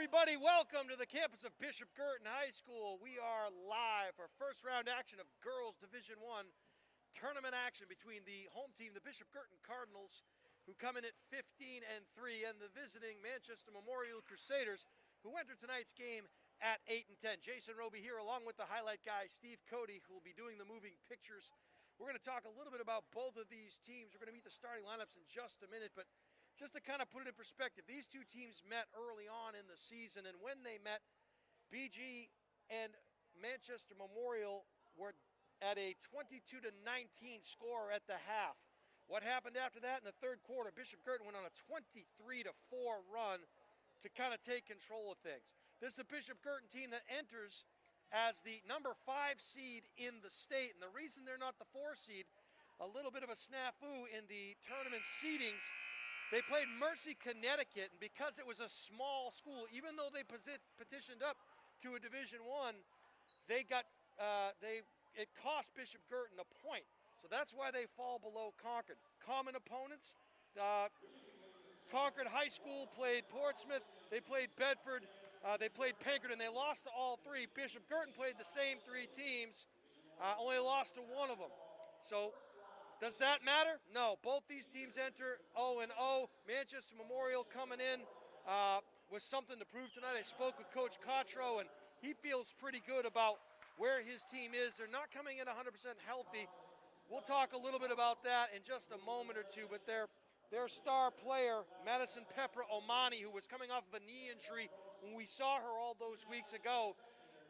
everybody, welcome to the campus of Bishop Guertin High School. We are live for first round action of Girls Division I tournament action between the home team, the Bishop Guertin Cardinals, who come in at 15-3, and the visiting Manchester Memorial Crusaders, who enter tonight's game at 8-10. Jason Roby here along with the highlight guy, Steve Cody, who will be doing the moving pictures. We're going to talk a little bit about both of these teams. We're going to meet the starting lineups in just a minute, but just to kind of put it in perspective, these two teams met early on in the season, and when they met, BG and Manchester Memorial were at a 22-19 score at the half. What happened after that in the third quarter? Bishop Guertin went on a 23-4 run to kind of take control of things. This is a Bishop Guertin team that enters as the number 5 seed in the state, and the reason they're not the 4 seed, a little bit of a snafu in the tournament seedings. They played Mercy, Connecticut, and because it was a small school, even though they petitioned up to a Division I, it cost Bishop Guertin a point. So that's why they fall below Concord. Common opponents, Concord High School played Portsmouth, they played Bedford, they played Pinkerton, they lost to all 3. Bishop Guertin played the same 3 teams, only lost to one of them. So does that matter? No. Both these teams enter 0-0. Manchester Memorial coming in with something to prove tonight. I spoke with Coach Cotro, and he feels pretty good about where his team is. They're not coming in 100% healthy. We'll talk a little bit about that in just a moment or two, but their star player, Madison Pepper Omani, who was coming off of a knee injury when we saw her all those weeks ago,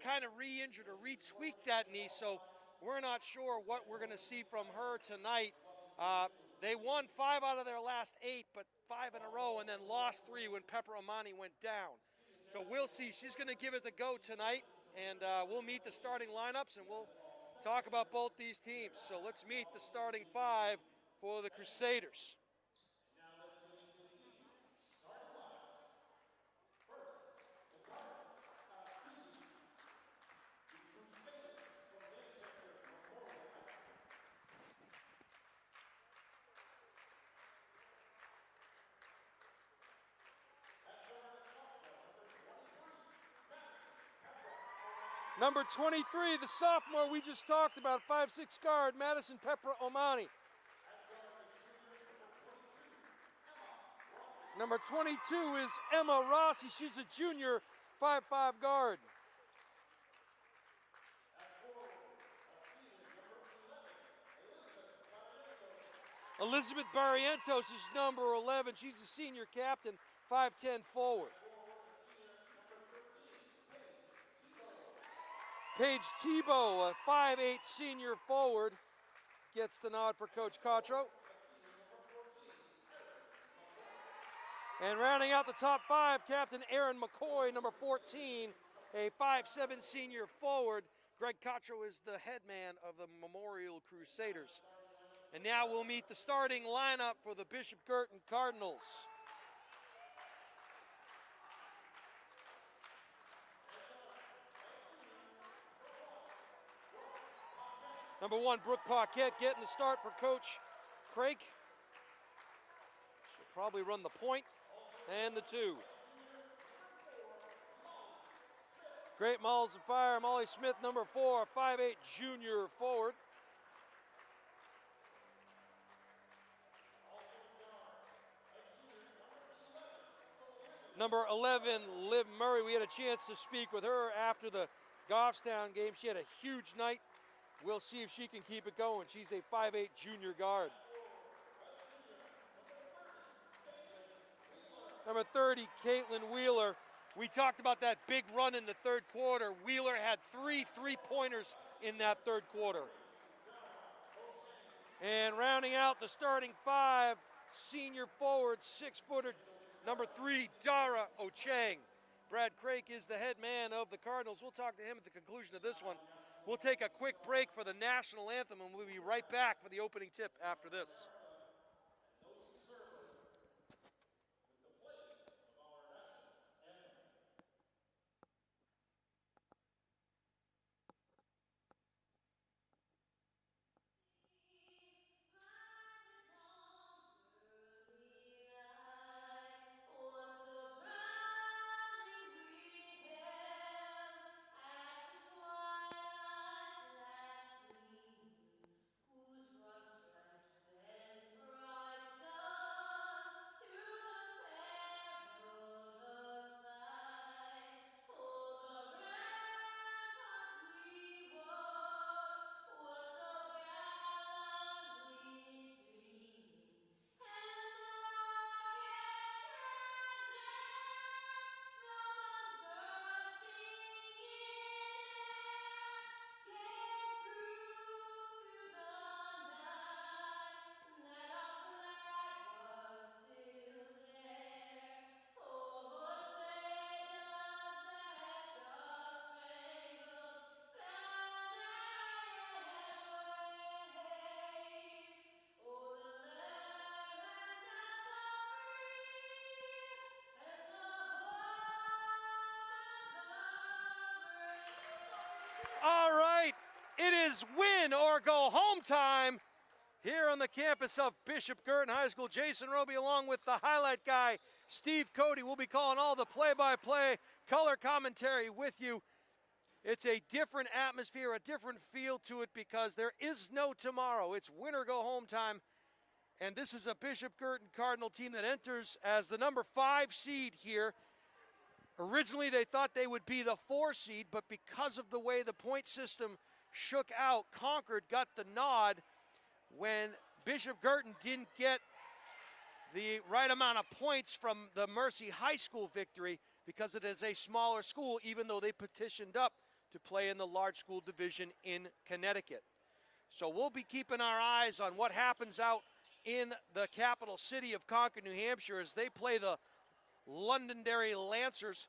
kind of re-injured or retweaked that knee, so we're not sure what we're going to see from her tonight. They won 5 out of their last 8, but 5 in a row, and then lost 3 when Pepper Omani went down. So we'll see. She's going to give it the go tonight, and we'll meet the starting lineups, and we'll talk about both these teams. So let's meet the starting 5 for the Crusaders. Number 23, the sophomore we just talked about, 5'6" guard, Madison Pepper Omani. Number 22 is Emma Rossi. She's a junior, 5'5" guard. Elizabeth Barrientos is number 11. She's a senior captain, 5'10" forward. Paige Tebow, a 5'8" senior forward, gets the nod for Coach Cotro. And rounding out the top 5, Captain Aaron McCoy, number 14, a 5'7" senior forward. Greg Cotro is the head man of the Memorial Crusaders. And now we'll meet the starting lineup for the Bishop Guertin Cardinals. Number 1, Brooke Paquette getting the start for Coach Craig. She'll probably run the point and the 2. Great Malls of Fire, Molly Smith, number 4, 5'8" junior forward. Number 11, Liv Murray. We had a chance to speak with her after the Goffstown game. She had a huge night. We'll see if she can keep it going. She's a 5'8" junior guard. Number 30, Caitlin Wheeler. We talked about that big run in the third quarter. Wheeler had 3 3-pointers in that third quarter. And rounding out the starting 5, senior forward, 6-footer, number 3, Dara Ochang. Brad Craik is the head man of the Cardinals. We'll talk to him at the conclusion of this one. We'll take a quick break for the national anthem, and we'll be right back for the opening tip after this. It is win or go home time here on the campus of Bishop Guertin High School. Jason Roby along with the highlight guy, Steve Cody, will be calling all the play-by-play color commentary with you. It's a different atmosphere, a different feel to it because there is no tomorrow. It's win or go home time. And this is a Bishop Guertin Cardinal team that enters as the number 5 seed here. Originally, they thought they would be the 4 seed, but because of the way the point system shook out, Concord got the nod when Bishop Guertin didn't get the right amount of points from the Mercy High School victory because it is a smaller school, even though they petitioned up to play in the large school division in Connecticut. So we'll be keeping our eyes on what happens out in the capital city of Concord, New Hampshire, as they play the Londonderry Lancers.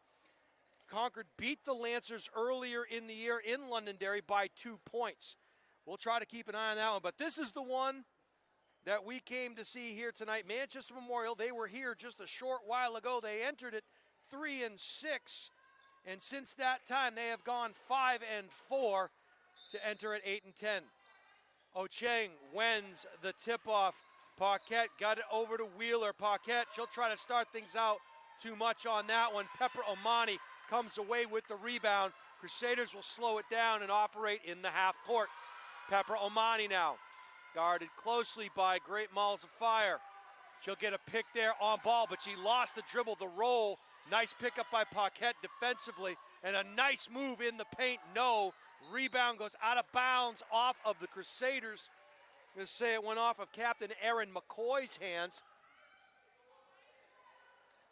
Concord beat the Lancers earlier in the year in Londonderry by 2 points. We'll try to keep an eye on that one, but this is the one that we came to see here tonight. Manchester Memorial, they were here just a short while ago. They entered it 3-6, and since that time they have gone 5-4 to enter at 8-10. Ocheng wins the tip-off. Paquette got it over to Wheeler. Paquette, she'll try to start things out. Too much on that one. Pepper Omani comes away with the rebound. Crusaders will slow it down and operate in the half court. Pepper Omani now, guarded closely by Great Malls of Fire. She'll get a pick there on ball, but she lost the dribble, the roll. Nice pickup by Paquette defensively, and a nice move in the paint. No, rebound goes out of bounds off of the Crusaders. I'm going to say it went off of Captain Aaron McCoy's hands.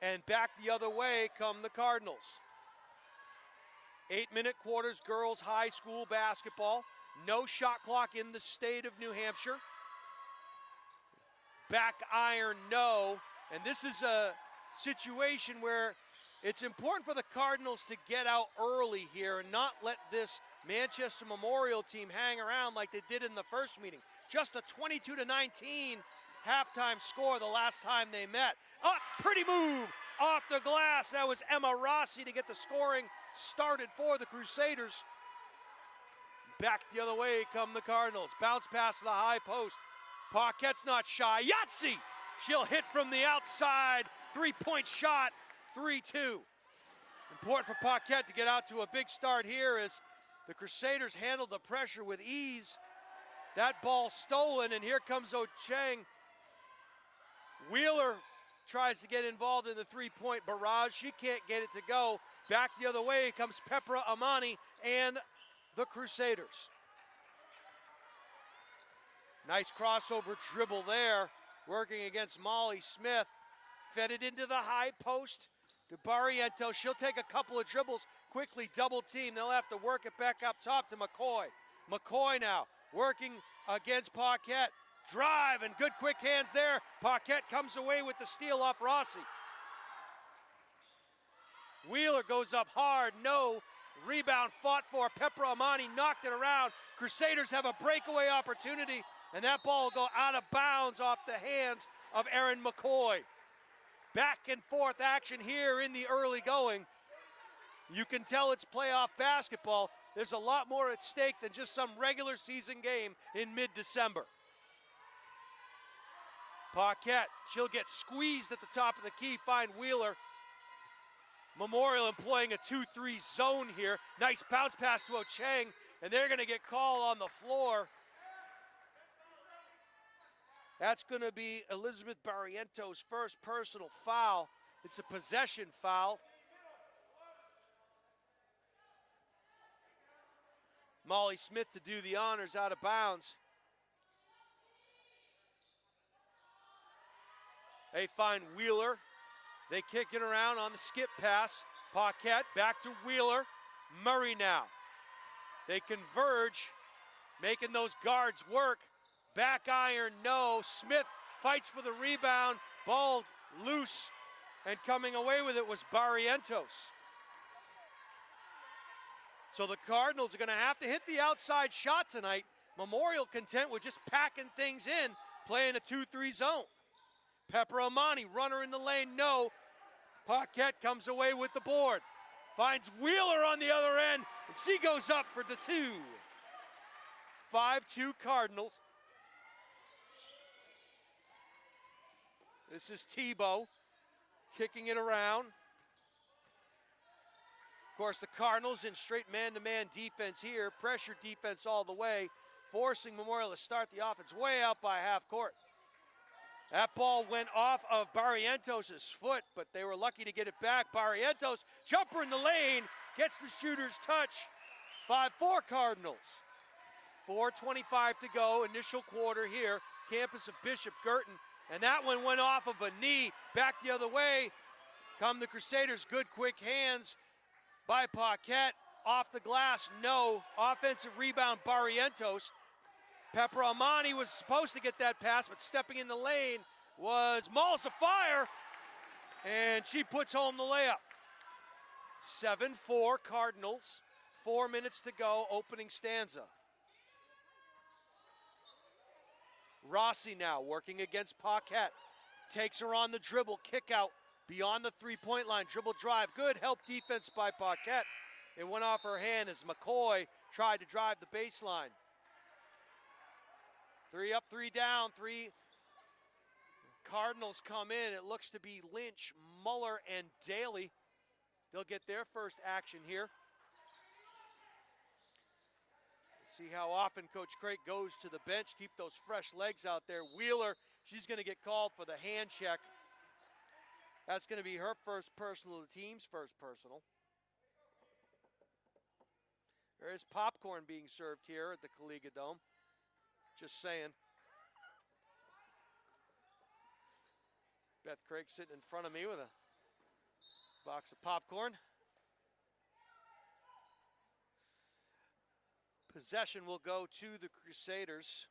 And back the other way come the Cardinals. 8-minute quarters, girls high school basketball. No shot clock in the state of New Hampshire. Back iron, no. And this is a situation where it's important for the Cardinals to get out early here and not let this Manchester Memorial team hang around like they did in the first meeting. Just a 22-19 halftime score the last time they met. Pretty move off the glass. That was Emma Rossi to get the scoring started for the Crusaders. Back the other way come the Cardinals. Bounce pass to the high post. Paquette's not shy. Yahtzee! She'll hit from the outside. 3-point shot, 3-2. Important for Paquette to get out to a big start here as the Crusaders handled the pressure with ease. That ball stolen, and here comes Ocheng. Wheeler tries to get involved in the 3-point barrage. She can't get it to go. Back the other way comes Pepra Amani and the Crusaders. Nice crossover dribble there, working against Molly Smith. Fed it into the high post to Barriento. She'll take a couple of dribbles, quickly double team. They'll have to work it back up top to McCoy. McCoy now working against Paquette. Drive and good quick hands there. Paquette comes away with the steal off Rossi. Wheeler goes up hard, no. Rebound fought for. Pepper Amani knocked it around. Crusaders have a breakaway opportunity, and that ball will go out of bounds off the hands of Erin McCoy. Back and forth action here in the early going. You can tell it's playoff basketball. There's a lot more at stake than just some regular season game in mid-December. Paquette, she'll get squeezed at the top of the key, find Wheeler. Memorial employing a 2-3 zone here. Nice bounce pass to Ocheng, and they're going to get called on the floor. That's going to be Elizabeth Barriento's first personal foul. It's a possession foul. Molly Smith to do the honors out of bounds. They find Wheeler. They kick it around on the skip pass. Paquette back to Wheeler. Murray now. They converge, making those guards work. Back iron, no. Smith fights for the rebound. Ball loose, and coming away with it was Barrientos. So the Cardinals are going to have to hit the outside shot tonight. Memorial content with just packing things in, playing a 2-3 zone. Pepper Amani, runner in the lane, no. Paquette comes away with the board. Finds Wheeler on the other end, and she goes up for the 2. 5-2 Cardinals. This is Tebow kicking it around. Of course, the Cardinals in straight man-to-man defense here, pressure defense all the way, forcing Memorial to start the offense way out by half court. That ball went off of Barrientos' foot, but they were lucky to get it back. Barrientos, jumper in the lane, gets the shooter's touch. 5-4 Cardinals. 4:25 to go, initial quarter here, campus of Bishop Guertin. And that one went off of a knee, back the other way. Come the Crusaders, good quick hands by Paquette. Off the glass, no. Offensive rebound, Barrientos. Pepper Amani was supposed to get that pass, but stepping in the lane was Malsafire, and she puts home the layup. 7-4 Cardinals, 4 minutes to go, opening stanza. Rossi now working against Paquette. Takes her on the dribble, kick out beyond the three-point line, dribble drive. Good help defense by Paquette. It went off her hand as McCoy tried to drive the baseline. 3 up, 3 down, 3 Cardinals come in. It looks to be Lynch, Muller, and Daly. They'll get their first action here. See how often Coach Craig goes to the bench, keep those fresh legs out there. Wheeler, she's going to get called for the hand check. That's going to be her first personal, the team's first personal. There is popcorn being served here at the Caliga Dome. Just saying. Beth Craig sitting in front of me with a box of popcorn. Possession will go to the Crusaders.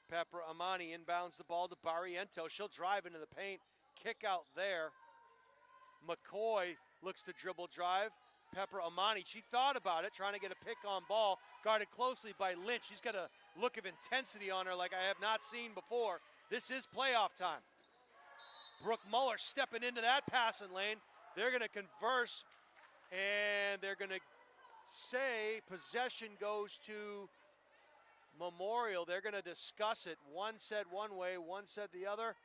Pepper Amani inbounds the ball to Barrientos. She'll drive into the paint. Kick out there. McCoy looks to dribble drive. Pepper Amani, she thought about it, trying to get a pick on ball. Guarded closely by Lynch. She's got a look of intensity on her like I have not seen before. This is playoff time. Brooke Muller stepping into that passing lane. They're going to converse, and they're going to say possession goes to Memorial. They're going to discuss it. One said one way, one said the other.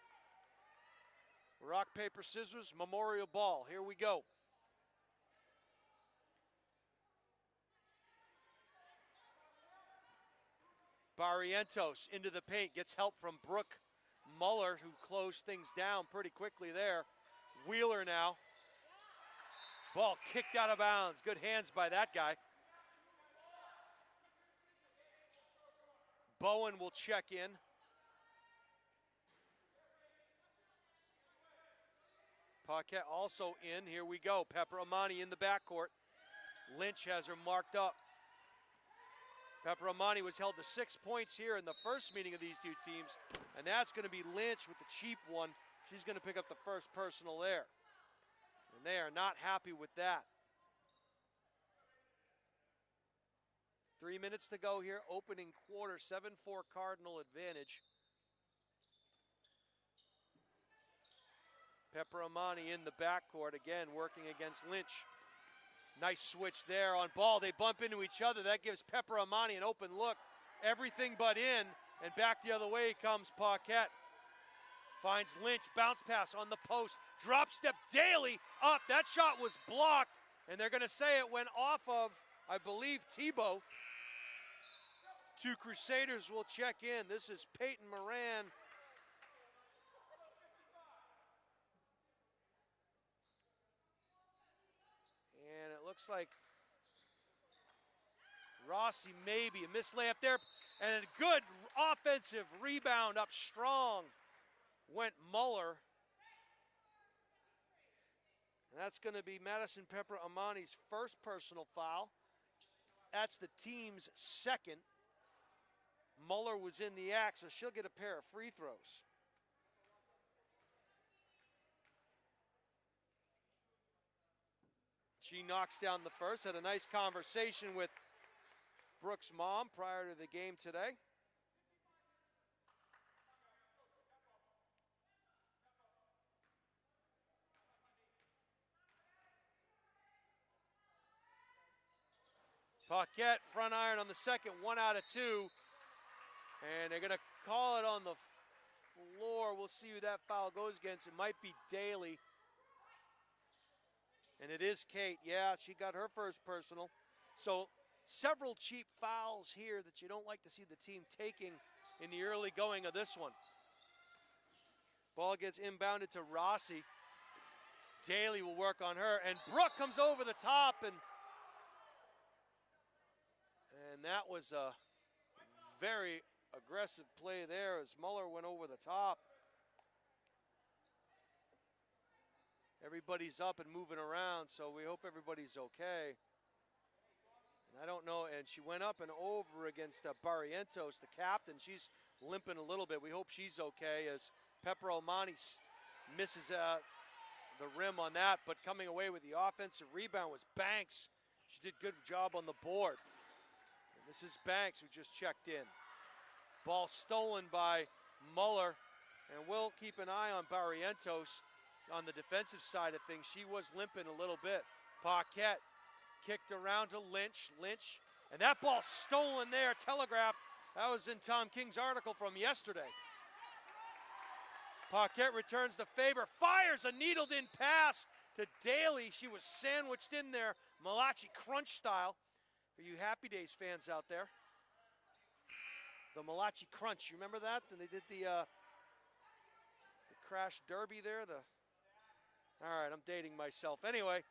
Rock, paper, scissors, Memorial ball. Here we go. Barrientos into the paint, gets help from Brooke Muller, who closed things down pretty quickly there. Wheeler now. Ball kicked out of bounds. Good hands by that guy. Bowen will check in. Paquette also in. Here we go. Pepper Amani in the backcourt. Lynch has her marked up. Pepper Amani was held to 6 points here in the first meeting of these two teams, and that's going to be Lynch with the cheap one. She's going to pick up the first personal there. And they are not happy with that. 3 minutes to go here, opening quarter, 7-4 Cardinal advantage. Pepper Amani in the backcourt, again working against Lynch. Nice switch there on ball. They bump into each other. That gives Pepper Amani an open look. Everything but in, and back the other way comes Paquette. Finds Lynch, bounce pass on the post. Drop step, Daly up. That shot was blocked, and they're going to say it went off of, I believe, Tebow. Two Crusaders will check in. This is Peyton Moran. And it looks like Rossi maybe. A missed layup there. And a good offensive rebound up strong went Muller. And that's going to be Madison Pepper Amani's first personal foul. That's the team's second. Muller was in the act, so she'll get a pair of free throws. She knocks down the first, had a nice conversation with Brooke's mom prior to the game today. Paquette, front iron on the second, 1 out of 2. And they're going to call it on the floor. We'll see who that foul goes against. It might be Daly. And it is Kate. Yeah, she got her first personal. So several cheap fouls here that you don't like to see the team taking in the early going of this one. Ball gets inbounded to Rossi. Daly will work on her, and Brooke comes over the top, and that was a very aggressive play there as Muller went over the top. Everybody's up and moving around, so we hope everybody's okay. And I don't know, and she went up and over against Barrientos, the captain. She's limping a little bit. We hope she's okay as Pepper Omani misses the rim on that, but coming away with the offensive rebound was Banks. She did a good job on the board. And this is Banks who just checked in. Ball stolen by Muller, and we'll keep an eye on Barrientos on the defensive side of things. She was limping a little bit. Paquette kicked around to Lynch, and that ball stolen there, telegraphed. That was in Tom King's article from yesterday. Paquette returns the favor, fires a needled-in pass to Daly. She was sandwiched in there, Malachi Crunch style. For you Happy Days fans out there. The Malachi Crunch, you remember that? And they did the Crash Derby there. All right, I'm dating myself. Anyway,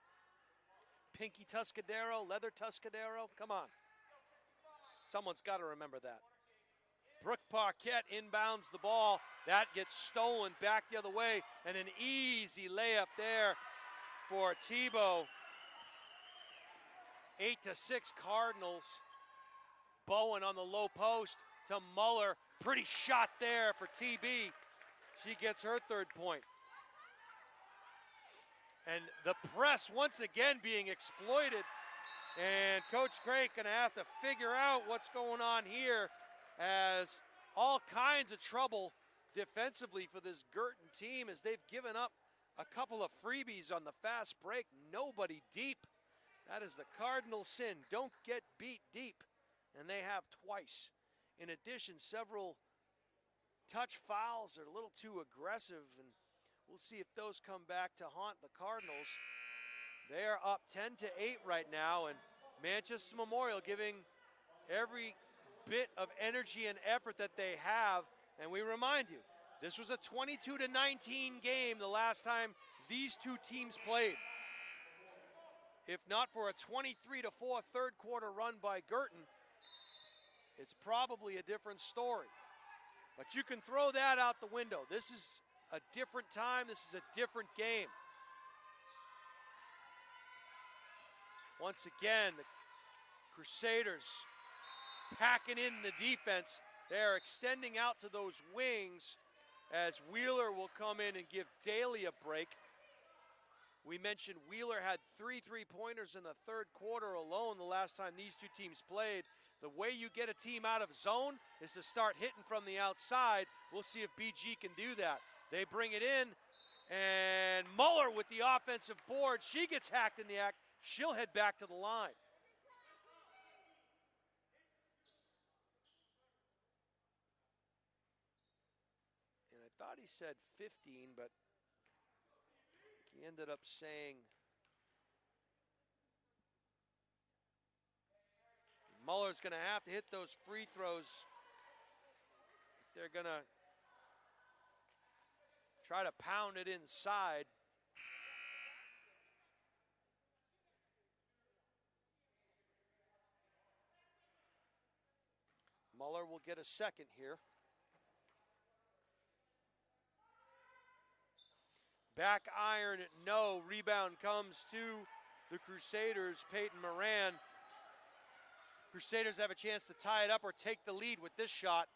Pinky Tuscadero, Leather Tuscadero, come on. Someone's got to remember that. Brooke Paquette inbounds the ball. That gets stolen back the other way, and an easy layup there for Tebow. 8-6 Cardinals. Bowen on the low post to Muller. Pretty shot there for TB. She gets her third point. And the press once again being exploited. And Coach Craig gonna have to figure out what's going on here, as all kinds of trouble defensively for this Guertin team as they've given up a couple of freebies on the fast break. Nobody deep. That is the cardinal sin. Don't get beat deep. And they have twice. In addition, several touch fouls are a little too aggressive, and we'll see if those come back to haunt the Cardinals. They are up 10-8 right now, and Manchester Memorial giving every bit of energy and effort that they have. And we remind you, this was a 22-19 game the last time these two teams played. If not for a 23-4 third quarter run by Guertin, it's probably a different story. But you can throw that out the window. This is a different time. This is a different game. Once again, the Crusaders packing in the defense. They're extending out to those wings as Wheeler will come in and give Daly a break. We mentioned Wheeler had 3 3-pointers in the third quarter alone the last time these two teams played. The way you get a team out of zone is to start hitting from the outside. We'll see if BG can do that. They bring it in, and Muller with the offensive board. She gets hacked in the act. She'll head back to the line. And I thought he said 15, but he ended up saying Muller's going to have to hit those free throws if they're going to try to pound it inside. Muller will get a second here. Back iron, no. Rebound comes to the Crusaders, Peyton Moran. Crusaders have a chance to tie it up or take the lead with this shot.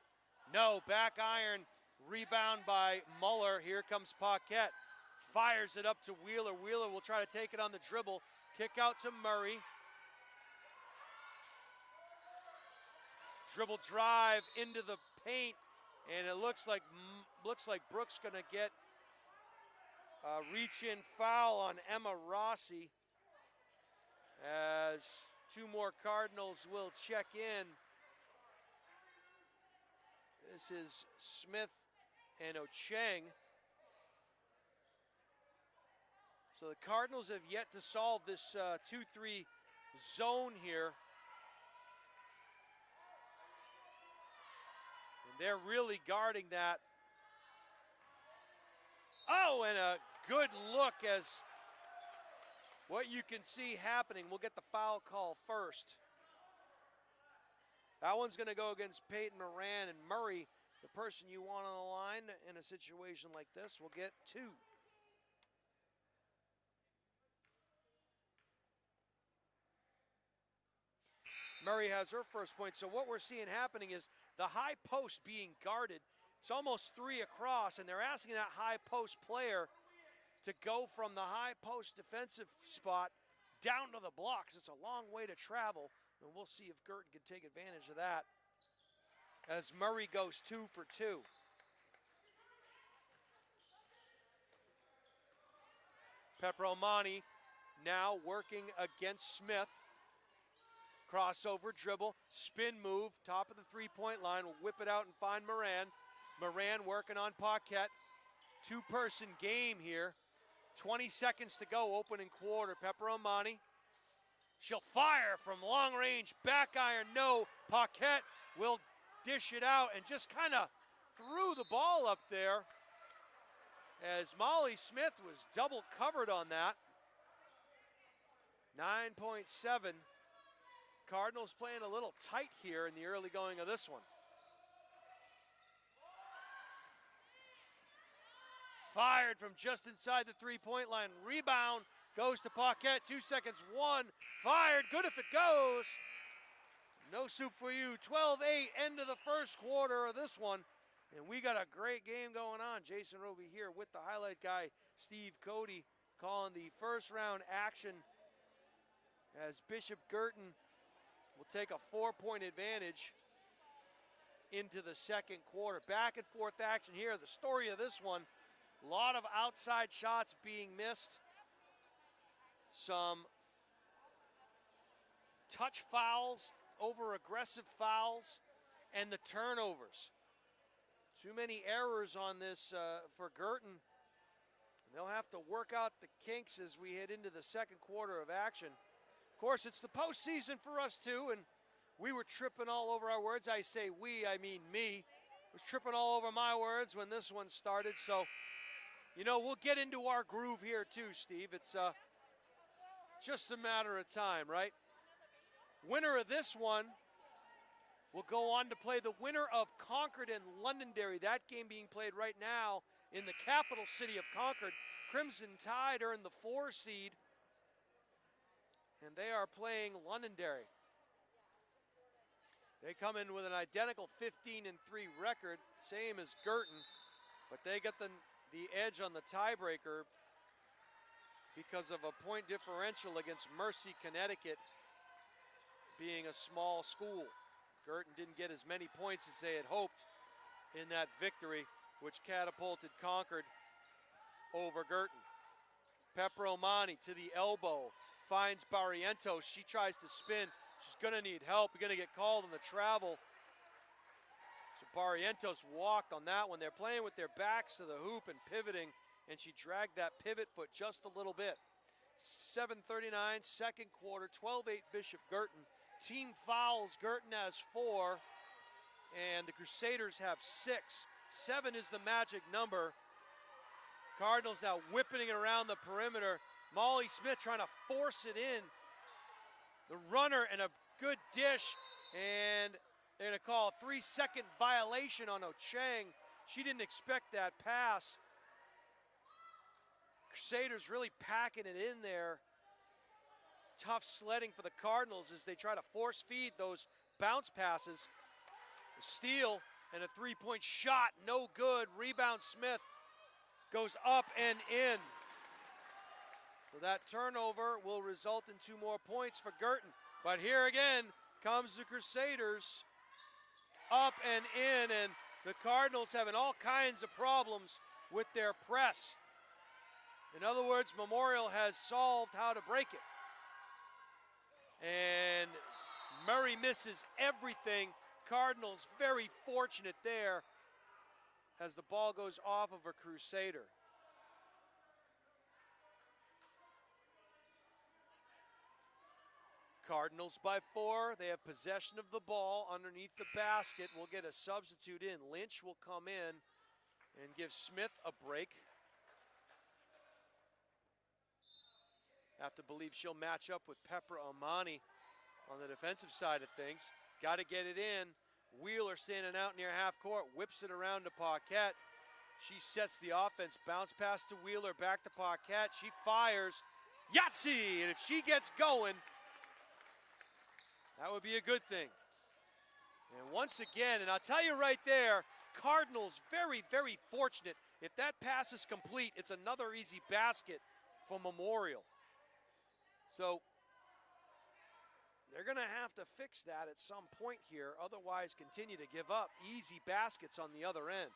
No, back iron, rebound by Muller. Here comes Paquette. Fires it up to Wheeler. Wheeler will try to take it on the dribble. Kick out to Murray. Dribble drive into the paint, and it looks like Brooks going to get a reach-in foul on Emma Rossi as 2 more Cardinals will check in. This is Smith and Ocheng. So the Cardinals have yet to solve this 2-3 zone here. And they're really guarding that. Oh, and a good look as what you can see happening. We'll get the foul call first. That one's going to go against Peyton Moran, and Murray, the person you want on the line in a situation like this, will get 2. Murray has her first point. So what we're seeing happening is the high post being guarded. It's almost 3 across, and they're asking that high post player to go from the high post defensive spot down to the blocks. It's a long way to travel, and we'll see if Guertin can take advantage of that as Murray goes 2 for 2. Peperomani now working against Smith. Crossover, dribble, spin move, top of the three-point line. Will whip it out and find Moran. Moran working on Paquette. 2-person game here. 20 seconds to go, opening quarter. Peperomani. She'll fire from long range. Back iron, no. Paquette will dish it out and just kind of threw the ball up there as Molly Smith was double covered on that. 9.7. Cardinals playing a little tight here in the early going of this one. Fired from just inside the three-point line. Rebound goes to Paquette. 2 seconds, 1. Fired, good if it goes. No soup for you. 12-8, end of the first quarter of this one. And we got a great game going on. Jason Roby here with the highlight guy, Steve Cody, calling the first round action as Bishop Guertin will take a 4-point advantage into the second quarter. Back and forth action here. The story of this one, a lot of outside shots being missed. Some touch fouls, over aggressive fouls, and the turnovers. Too many errors on this for Guertin. They'll have to work out the kinks as we head into the second quarter of action. Of course, it's the postseason for us too, and we were tripping all over our words. I say we, I mean me. Was tripping all over my words when this one started. So, you know, we'll get into our groove here too, Steve. It's just a matter of time, right? Winner of this one will go on to play the winner of Concord and Londonderry. That game being played right now in the capital city of Concord. Crimson Tide are in the 4 seed, and they are playing Londonderry. They come in with an identical 15-3 record, same as Guertin, but they get the edge on the tiebreaker because of a point differential against Mercy, Connecticut, being a small school. Guertin didn't get as many points as they had hoped in that victory, which catapulted Concord over Guertin. Peperomani to the elbow, finds Barrientos. She tries to spin. She's going to need help. You're going to get called on the travel. So Barrientos walked on that one. They're playing with their backs to the hoop and pivoting, and she dragged that pivot foot just a little bit. 7:39, second quarter, 12-8 Bishop Guertin. Team fouls, Guertin has 4, and the Crusaders have 6. 7 is the magic number. Cardinals now whipping it around the perimeter. Molly Smith trying to force it in. The runner and a good dish, and they're going to call a 3-second violation on Ocheng. She didn't expect that pass. Crusaders really packing it in there. Tough sledding for the Cardinals as they try to force feed those bounce passes. A steal and a 3-point shot, no good. Rebound Smith goes up and in. So that turnover will result in 2 more points for Guertin. But here again comes the Crusaders. Up and in, and the Cardinals having all kinds of problems with their press. In other words, Memorial has solved how to break it. And Murray misses everything. Cardinals very fortunate there as the ball goes off of a Crusader. Cardinals by 4. They have possession of the ball underneath the basket. We'll get a substitute in. Lynch will come in and give Smith a break. Have to believe she'll match up with Pepper Amani on the defensive side of things. Got to get it in. Wheeler standing out near half court, whips it around to Paquette. She sets the offense. Bounce pass to Wheeler, back to Paquette. She fires. Yahtzee! And if she gets going, that would be a good thing. And once again, and I'll tell you right there, Cardinals very, very fortunate. If that pass is complete, it's another easy basket for Memorial. So they're going to have to fix that at some point here, otherwise continue to give up easy baskets on the other end.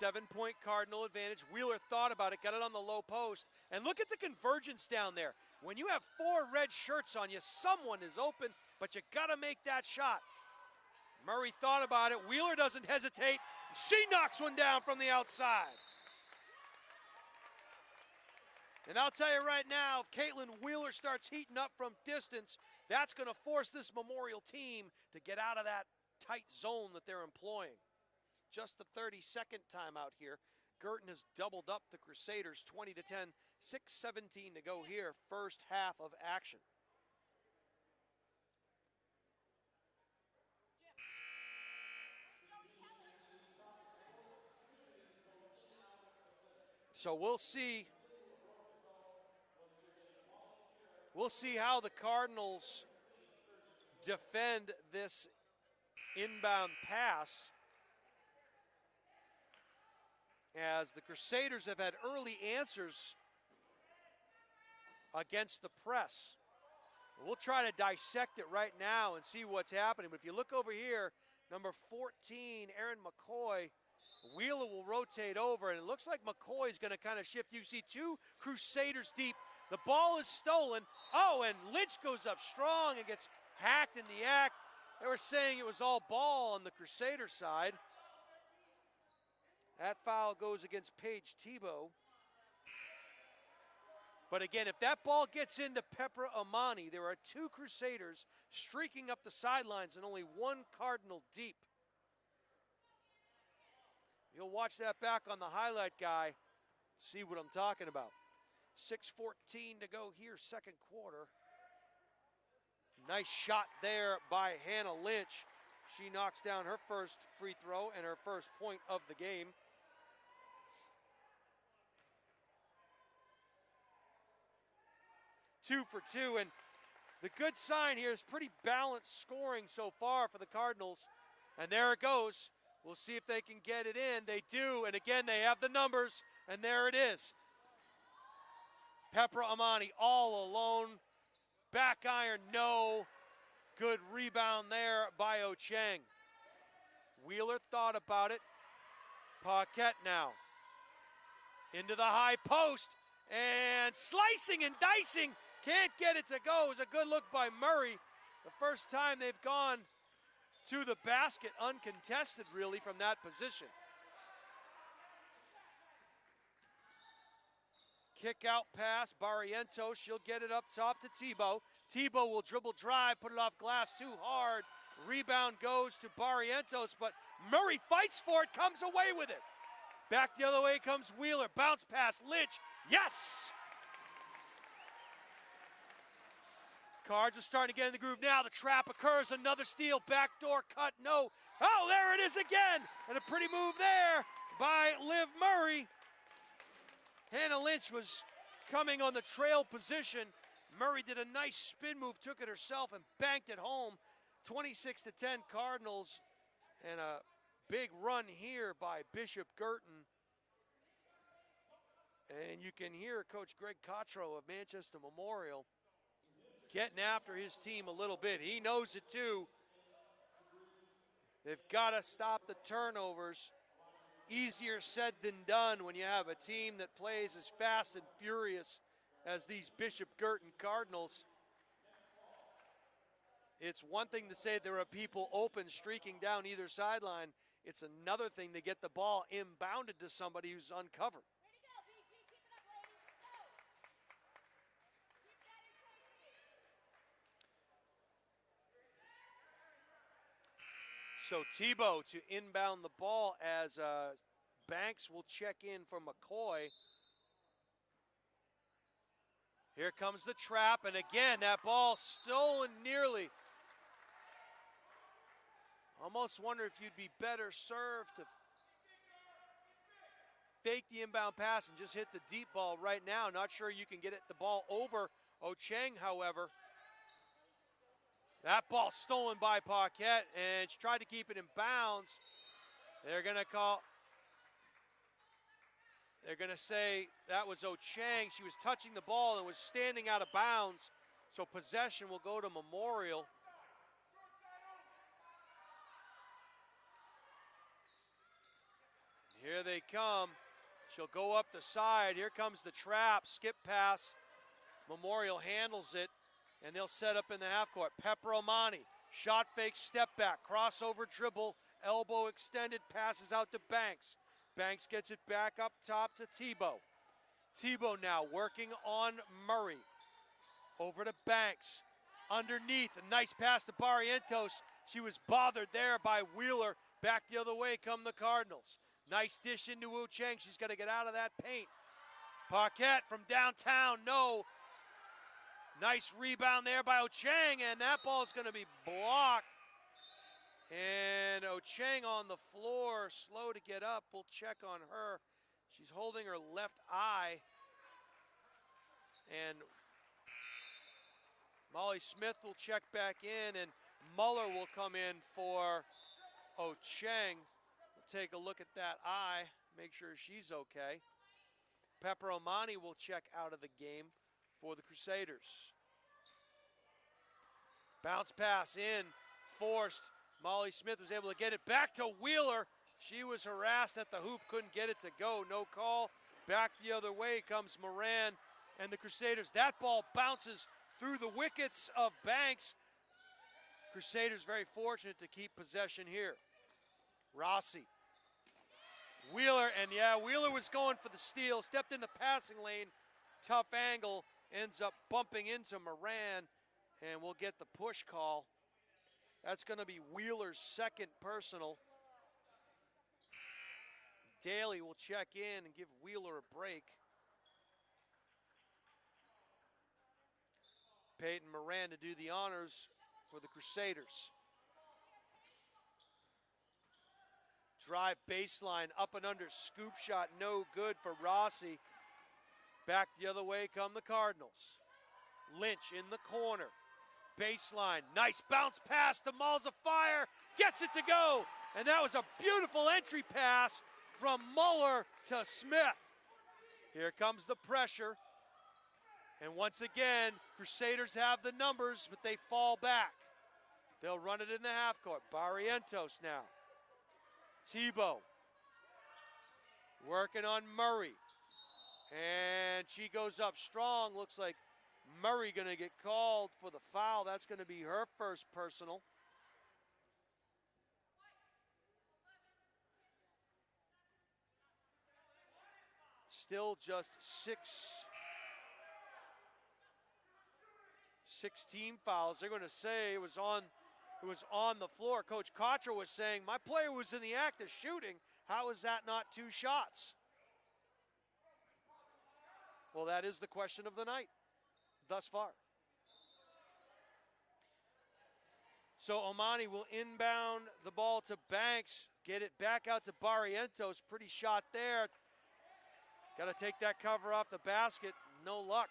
7-point Cardinal advantage. Wheeler thought about it, got it on the low post. And look at the convergence down there. When you have 4 red shirts on you, someone is open, but you got to make that shot. Murray thought about it. Wheeler doesn't hesitate. She knocks one down from the outside. And I'll tell you right now, if Caitlin Wheeler starts heating up from distance, that's going to force this Memorial team to get out of that tight zone that they're employing. Just the 32nd time out here. Guertin has doubled up the Crusaders 20-10, 6:17 to go here, first half of action. So we'll see how the Cardinals defend this inbound pass, as the Crusaders have had early answers against the press. We'll try to dissect it right now and see what's happening. But if you look over here, number 14, Erin McCoy, Wheeler will rotate over, and it looks like McCoy's going to kind of shift. You see 2 Crusaders deep. The ball is stolen. Oh, and Lynch goes up strong and gets hacked in the act. They were saying it was all ball on the Crusader side. That foul goes against Paige Tebow. But again, if that ball gets into Pepper Amani, there are 2 Crusaders streaking up the sidelines and only 1 Cardinal deep. You'll watch that back on the highlight guy, see what I'm talking about. 6:14 to go here, second quarter. Nice shot there by Hannah Lynch. She knocks down her first free throw and her first point of the game. Two for two, and the good sign here is pretty balanced scoring so far for the Cardinals. And there it goes. We'll see if they can get it in. They do, and again, they have the numbers, and there it is. Pepper Amani all alone. Back iron, no. Good rebound there by Ocheng. Wheeler thought about it. Paquette now. Into the high post, and slicing and dicing. Can't get it to go. It was a good look by Murray. The first time they've gone to the basket uncontested, really, from that position. Kick out pass, Barrientos, she'll get it up top to Tebow. Tebow will dribble drive, put it off glass too hard. Rebound goes to Barrientos, but Murray fights for it, comes away with it. Back the other way comes Wheeler, bounce pass, Lynch, yes! Cards are starting to get in the groove now. The trap occurs, another steal, backdoor cut, no. Oh, there it is again, and a pretty move there by Liv Murray. Hannah Lynch was coming on the trail position. Murray did a nice spin move, took it herself, and banked it home. 26-10 Cardinals, and a big run here by Bishop Guertin. And you can hear Coach Greg Cottrell of Manchester Memorial getting after his team a little bit. He knows it too. They've got to stop the turnovers. Easier said than done when you have a team that plays as fast and furious as these Bishop Guertin Cardinals. It's one thing to say there are people open streaking down either sideline. It's another thing to get the ball inbounded to somebody who's uncovered. So Tebow to inbound the ball as Banks will check in for McCoy. Here comes the trap, and again, that ball stolen nearly. Almost wonder if you'd be better served to fake the inbound pass and just hit the deep ball right now. Not sure you can get the ball over Ocheng, however. That ball stolen by Paquette, and she tried to keep it in bounds. They're going to say that was Ocheng. She was touching the ball and was standing out of bounds. So possession will go to Memorial. Here they come. She'll go up the side. Here comes the trap. Skip pass. Memorial handles it, and they'll set up in the half court. Pepper Omani, shot fake, step back, crossover dribble, elbow extended, passes out to Banks. Banks gets it back up top to Tebow. Tebow now working on Murray. Over to Banks. Underneath, a nice pass to Barrientos. She was bothered there by Wheeler. Back the other way come the Cardinals. Nice dish into Ocheng. She's got to get out of that paint. Paquette from downtown, no. Nice rebound there by Ocheng, and that ball is going to be blocked. And Ocheng on the floor, slow to get up. We'll check on her. She's holding her left eye. And Molly Smith will check back in, and Muller will come in for Ocheng. We'll take a look at that eye, make sure she's okay. Pepper Omani will check out of the game for the Crusaders. Bounce pass in, forced. Molly Smith was able to get it back to Wheeler. She was harassed at the hoop, couldn't get it to go, no call. Back the other way comes Moran and the Crusaders. That ball bounces through the wickets of Banks. Crusaders very fortunate to keep possession here. Rossi. Wheeler, and yeah, Wheeler was going for the steal, stepped in the passing lane, tough angle, ends up bumping into Moran, and we'll get the push call. That's going to be Wheeler's second personal. Daly will check in and give Wheeler a break. Peyton Moran to do the honors for the Crusaders. Drive baseline, up and under, scoop shot, no good for Rossi. Back the other way come the Cardinals. Lynch in the corner. Baseline, nice bounce pass to Malls of Fire, gets it to go. And that was a beautiful entry pass from Muller to Smith. Here comes the pressure. And once again, Crusaders have the numbers, but they fall back. They'll run it in the half court. Barrientos now. Tebow working on Murray. And she goes up strong. Looks like Murray going to get called for the foul. That's going to be her first personal. Still just 16 fouls. They're going to say it was on the floor. Coach Cottrell was saying, my player was in the act of shooting. How is that not 2 shots? Well, that is the question of the night thus far. So Omani will inbound the ball to Banks, get it back out to Barrientos. Pretty shot there. Got to take that cover off the basket. No luck.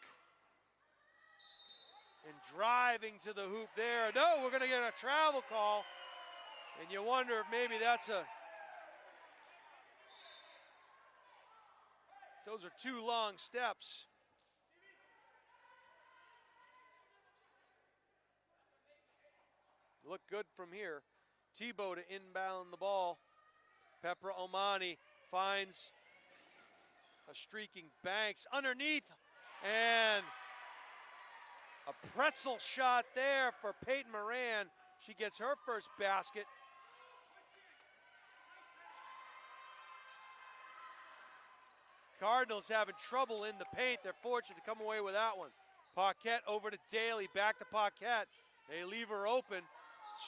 And driving to the hoop there. No, we're going to get a travel call. And you wonder if maybe those are 2 long steps. Look good from here. Tebow to inbound the ball. Pepper Omani finds a streaking Banks underneath, and A pretzel shot there for Peyton Moran. She gets her first basket. Cardinals having trouble in the paint. They're fortunate to come away with that one. Paquette over to Daly, back to Paquette. They leave her open.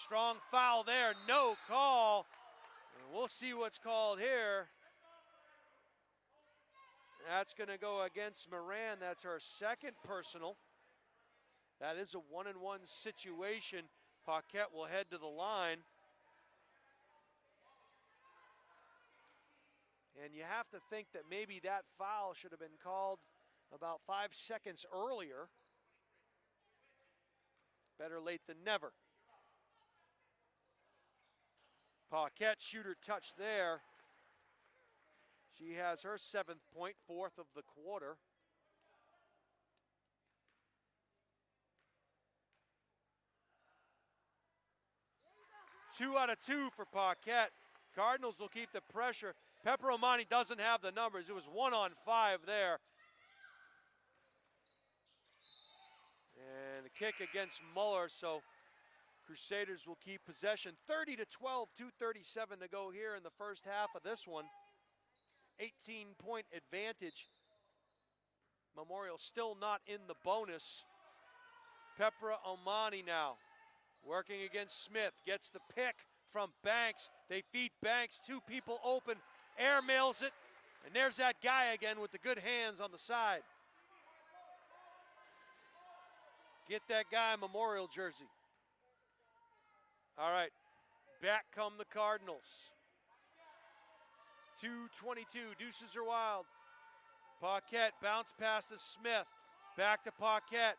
Strong foul there, no call. And we'll see what's called here. That's going to go against Moran. That's her second personal. That is a 1-on-1 situation. Paquette will head to the line. And you have to think that maybe that foul should have been called about 5 seconds earlier. Better late than never. Paquette shooter touch there. She has her 7th point, 4th of the quarter. Two out of 2 for Paquette. Cardinals will keep the pressure. Pepper Omani doesn't have the numbers. It was 1 on 5 there. And the kick against Muller, so Crusaders will keep possession. 30-12, 2:37 to go here in the first half of this one. 18-point advantage. Memorial still not in the bonus. Pepper Omani now working against Smith. Gets the pick from Banks. They feed Banks, 2 people open. Air mails it, and there's that guy again with the good hands on the side. Get that guy a Memorial jersey. All right, back come the Cardinals. 2:22, deuces are wild. Paquette bounce pass to Smith. Back to Paquette.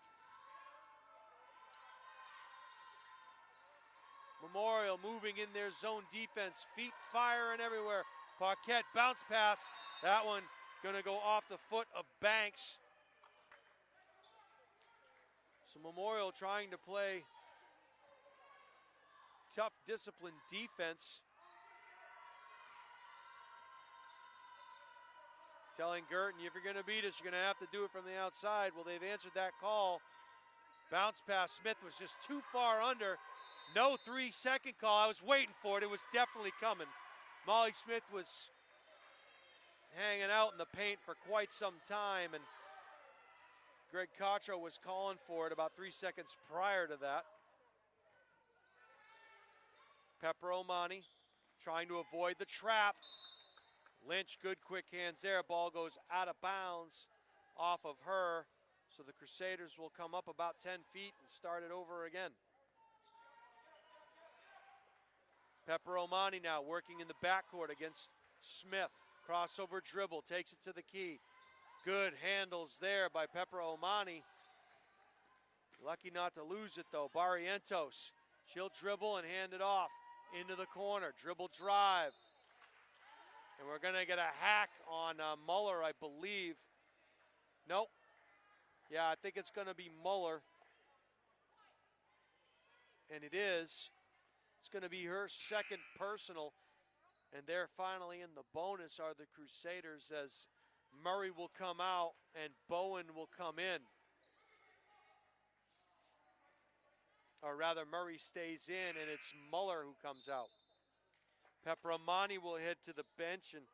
Memorial moving in their zone defense. Feet firing everywhere. Paquette bounce pass. That one gonna go off the foot of Banks. So Memorial trying to play tough, disciplined defense. Telling Guertin, if you're gonna beat us, you're gonna have to do it from the outside. Well, they've answered that call. Bounce pass, Smith was just too far under. No 3-second call, I was waiting for it. It was definitely coming. Molly Smith was hanging out in the paint for quite some time, and Greg Cotro was calling for it about 3 seconds prior to that. Pepper Omani trying to avoid the trap. Lynch, good quick hands there. Ball goes out of bounds off of her. So the Crusaders will come up about 10 feet and start it over again. Pepper Omani now working in the backcourt against Smith. Crossover dribble, takes it to the key. Good handles there by Pepper Omani. Lucky not to lose it though. Barrientos, she'll dribble and hand it off into the corner. Dribble drive. And we're gonna get a hack on Muller, I believe. Nope. Yeah, I think it's gonna be Muller. And it is. It's going to be her second personal, and they're finally in the bonus are the Crusaders as Murray will come out and Bowen will come in. Or rather, Murray stays in, and it's Muller who comes out. Pepper Omani will head to the bench, and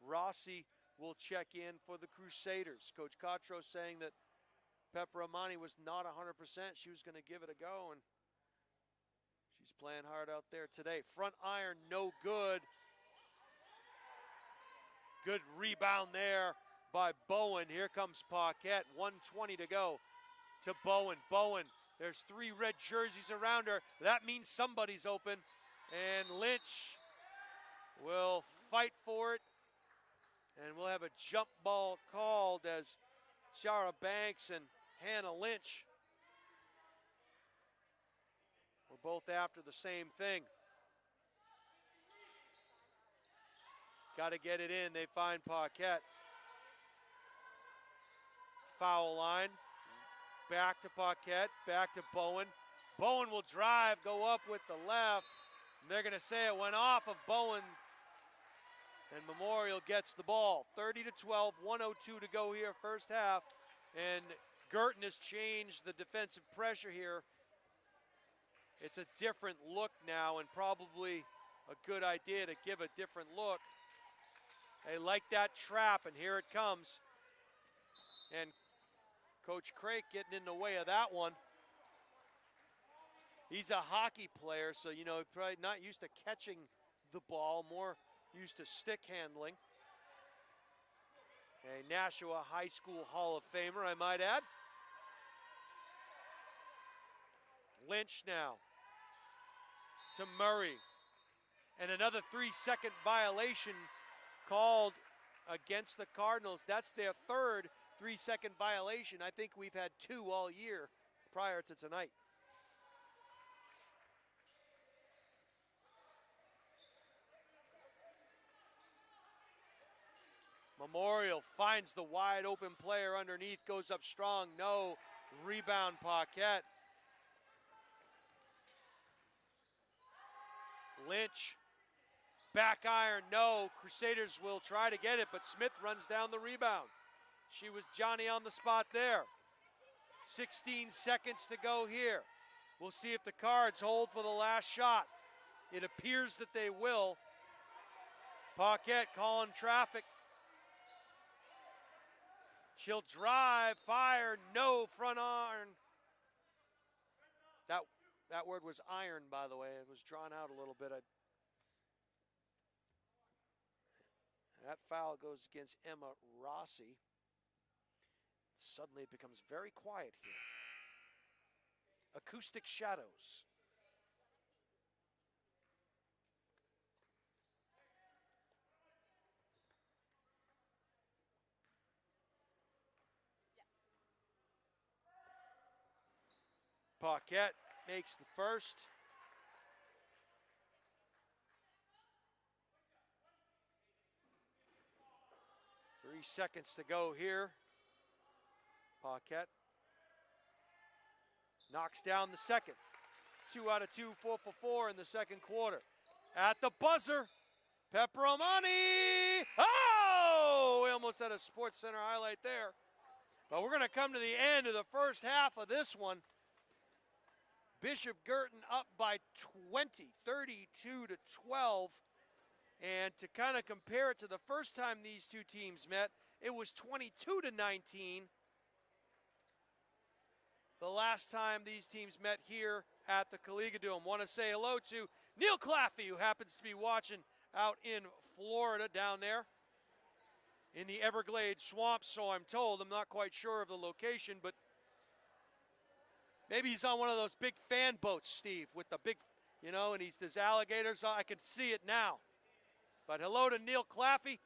Rossi will check in for the Crusaders. Coach Cotro saying that Pepper Omani was not 100%. She was going to give it a go, and she's playing hard out there today. Front iron, no good. Good rebound there by Bowen. Here comes Paquette, 1:20 to go to Bowen. Bowen, there's 3 red jerseys around her. That means somebody's open. And Lynch will fight for it. And we'll have a jump ball called as Shara Banks and Hannah Lynch were both after the same thing. Got to get it in. They find Paquette. Foul line. Back to Paquette. Back to Bowen. Bowen will drive, go up with the left. And they're going to say it went off of Bowen. And Memorial gets the ball. 30-12, 1:02 to go here, first half. And Guertin has changed the defensive pressure here. It's a different look now, and probably a good idea to give a different look. They like that trap, and here it comes. And Coach Craik getting in the way of that one. He's a hockey player, so, you know, probably not used to catching the ball, more used to stick handling. A Nashua High School Hall of Famer, I might add. Lynch now to Murray. And another 3-second violation called against the Cardinals. That's their third 3-second violation. I think we've had 2 all year prior to tonight. Memorial finds the wide open player underneath, goes up strong, no. Rebound Paquette. Lynch, back iron, no. Crusaders will try to get it, but Smith runs down the rebound. She was Johnny on the spot there. 16 seconds to go here. We'll see if the Cards hold for the last shot. It appears that they will. Paquette calling traffic. She'll drive, fire, no, front iron. That word was iron, by the way. It was drawn out a little bit. That foul goes against Emma Rossi. Suddenly it becomes very quiet here. Acoustic shadows. Paquette makes the first. Three seconds to go here. Paquette knocks down the second. 2 out of 2, 4 for 4 in the second quarter. At the buzzer, Pepperomani! Oh! We almost had a Sports Center highlight there. But we're going to come to the end of the first half of this one. Bishop Guertin up by 20, 32-12. And to kind of compare it to the first time these two teams met, it was 22-19. The last time these teams met here at the Caliga Dome. Want to say hello to Neil Claffey, who happens to be watching out in Florida down there in the Everglades swamp, so I'm told. I'm not quite sure of the location, but maybe he's on one of those big fan boats, Steve, with the big, you know, and there's alligators. I can see it now. But hello to Neil Claffey.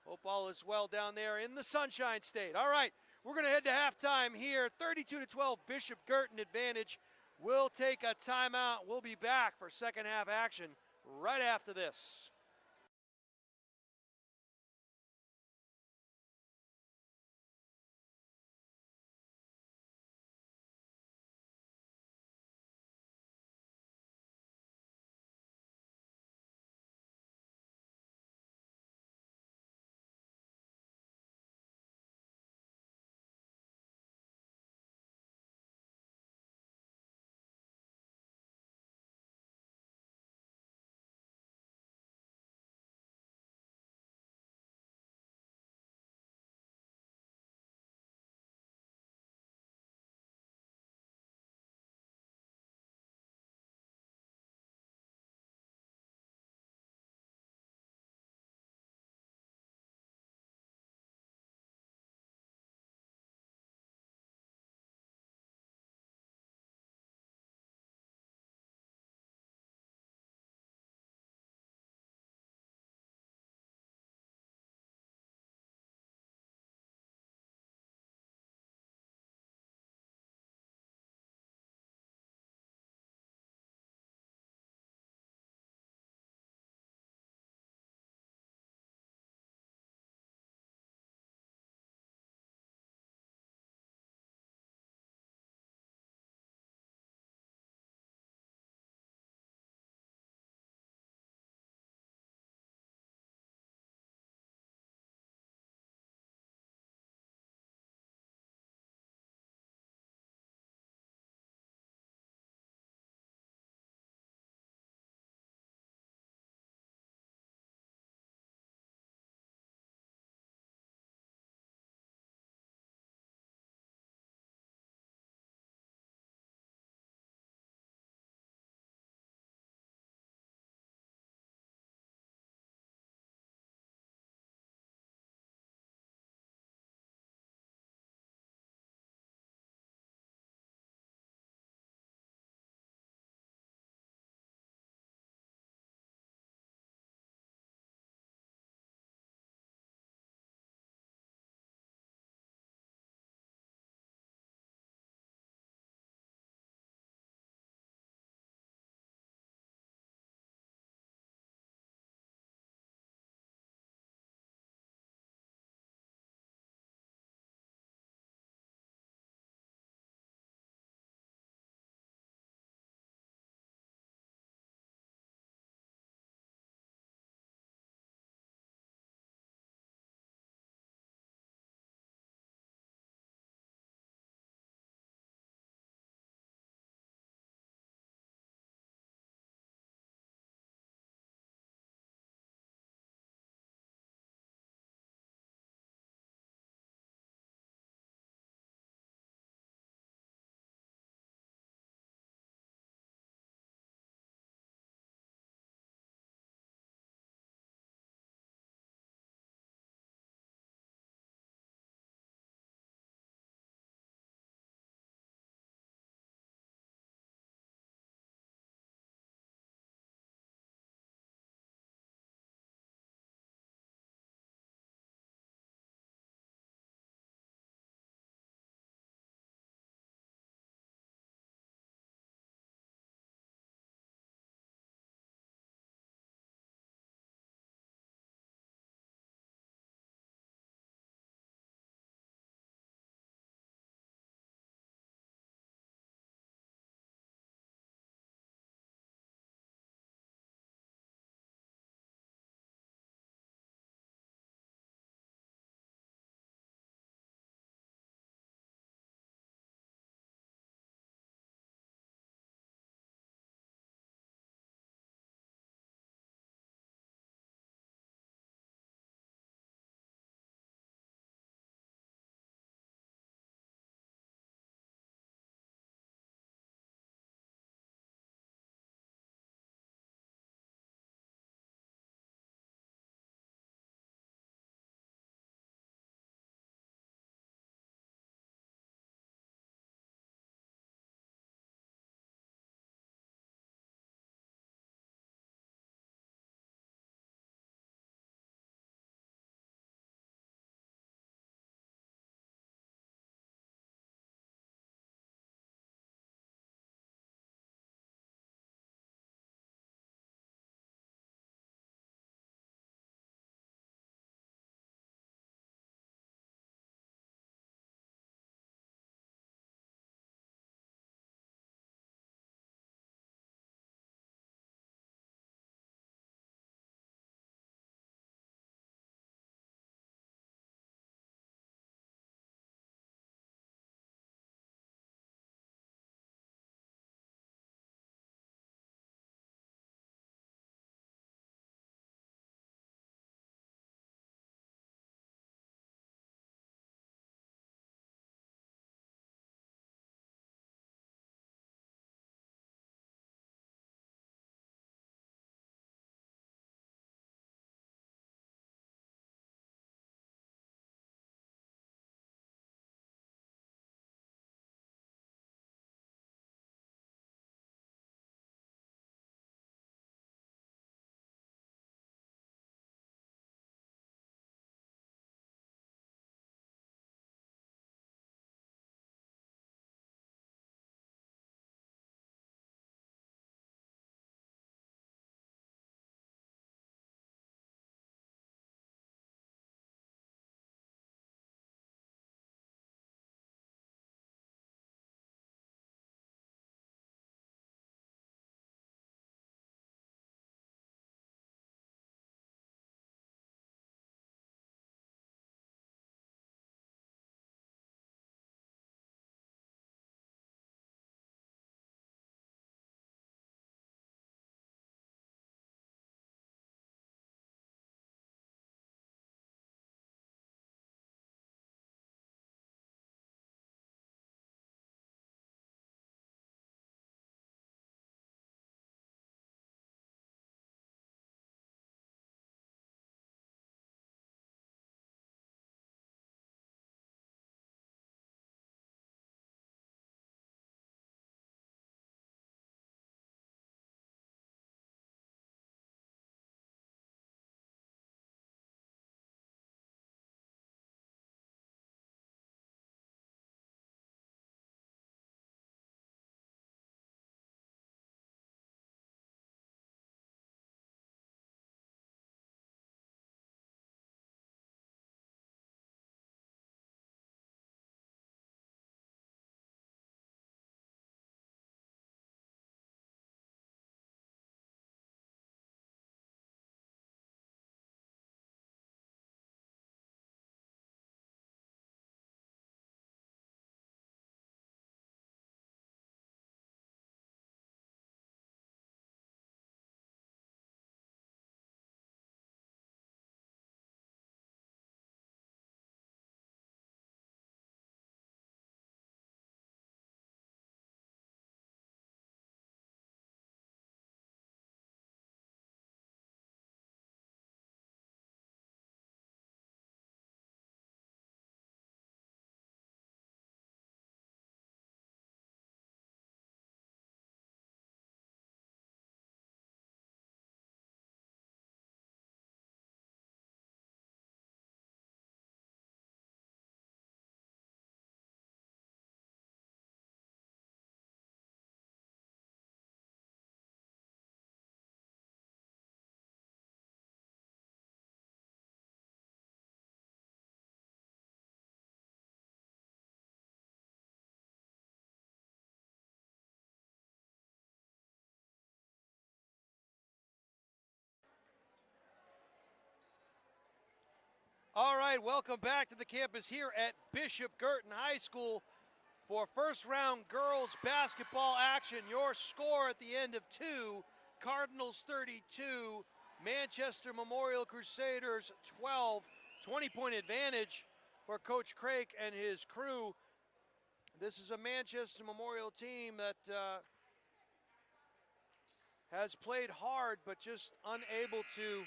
Hope all is well down there in the Sunshine State. All right, we're going to head to halftime here. 32-12, Bishop Guertin advantage. We'll take a timeout. We'll be back for second half action right after this. right, welcome back to the campus here at Bishop Guertin High School for first round girls basketball action. Your score at the end of 2, Cardinals 32, Manchester Memorial Crusaders 12. 20-point advantage for Coach Crake and his crew. This is a Manchester Memorial team that has played hard but just unable to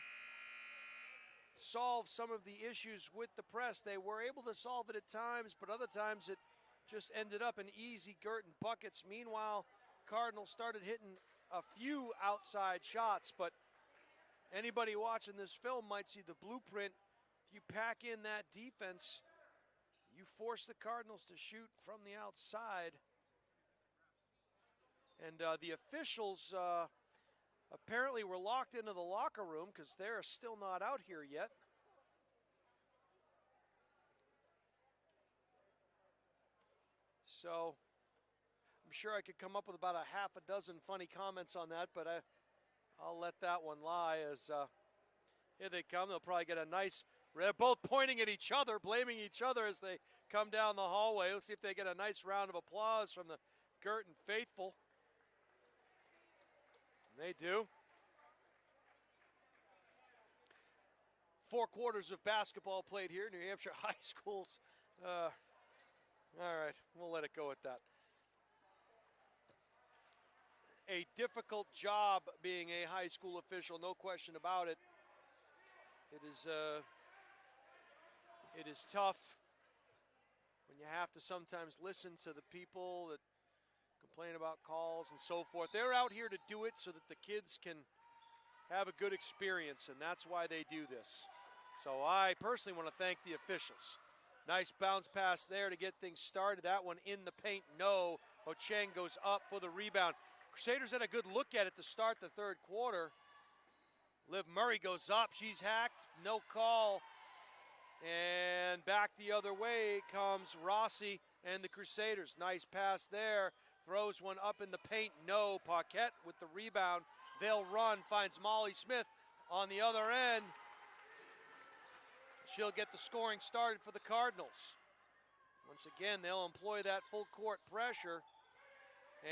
solve some of the issues with the press. They were able to solve it at times, but other times it just ended up in easy Guertin buckets. Meanwhile, Cardinals started hitting a few outside shots, but anybody watching this film might see the blueprint. If you pack in that defense, you force the Cardinals to shoot from the outside. And the officials apparently were locked into the locker room because they're still not out here yet. So I'm sure I could come up with about a half a dozen funny comments on that, but I'll let that one lie as here they come. They'll probably get a nice, they're both pointing at each other, blaming each other as they come down the hallway. Let's see if they get a nice round of applause from the Guertin faithful. And they do. 4 quarters of basketball played here, New Hampshire high schools. All right, we'll let it go at that. A difficult job being a high school official, no question about it. It is tough when you have to sometimes listen to the people that complain about calls and so forth. They're out here to do it so that the kids can have a good experience, and that's why they do this. So I personally want to thank the officials. Nice bounce pass there to get things started. That one in the paint, no. Ho-Chang goes up for the rebound. Crusaders had a good look at it to start the third quarter. Liv Murray goes up, she's hacked, no call. And back the other way comes Rossi and the Crusaders. Nice pass there, throws one up in the paint, no. Paquette with the rebound. They'll run, finds Molly Smith on the other end. She'll get the scoring started for the Cardinals. Once again, they'll employ that full court pressure.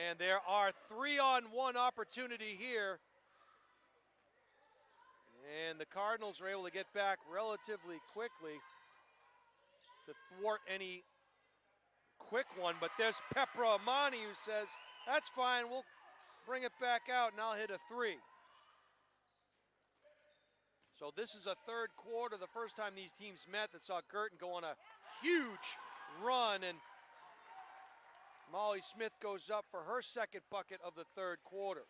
And there are 3-on-1 opportunity here. And the Cardinals are able to get back relatively quickly to thwart any quick one. But there's Pepra Amani who says, that's fine, we'll bring it back out and I'll hit a 3. So this is a third quarter, the first time these teams met, that saw Guertin go on a huge run, and Molly Smith goes up for her second bucket of the third quarter.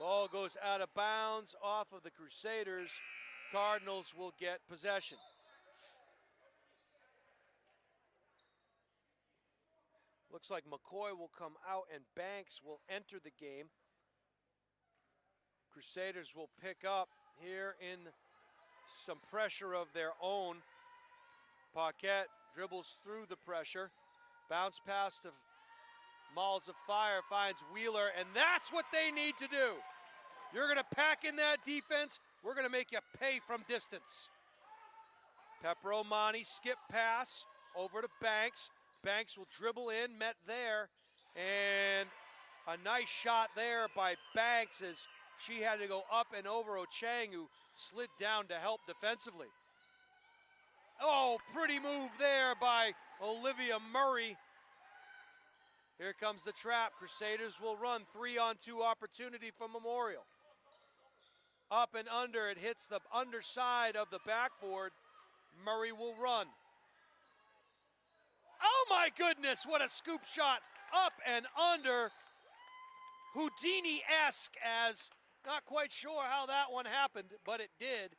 Ball goes out of bounds off of the Crusaders. Cardinals will get possession. Looks like McCoy will come out and Banks will enter the game. Crusaders will pick up here in some pressure of their own. Paquette dribbles through the pressure. Bounce pass to Malls of Fire, finds Wheeler, and that's what they need to do. You're going to pack in that defense. We're going to make you pay from distance. Pepper Omani, skip pass over to Banks. Banks will dribble in, met there, and a nice shot there by Banks as she had to go up and over Ho-Chang, who slid down to help defensively. Oh, pretty move there by Olivia Murray. Here comes the trap. Crusaders will run 3-on-2 opportunity from Memorial. Up and under, it hits the underside of the backboard. Murray will run. Oh my goodness, what a scoop shot. Up and under. Houdini-esque, as not quite sure how that one happened, but it did.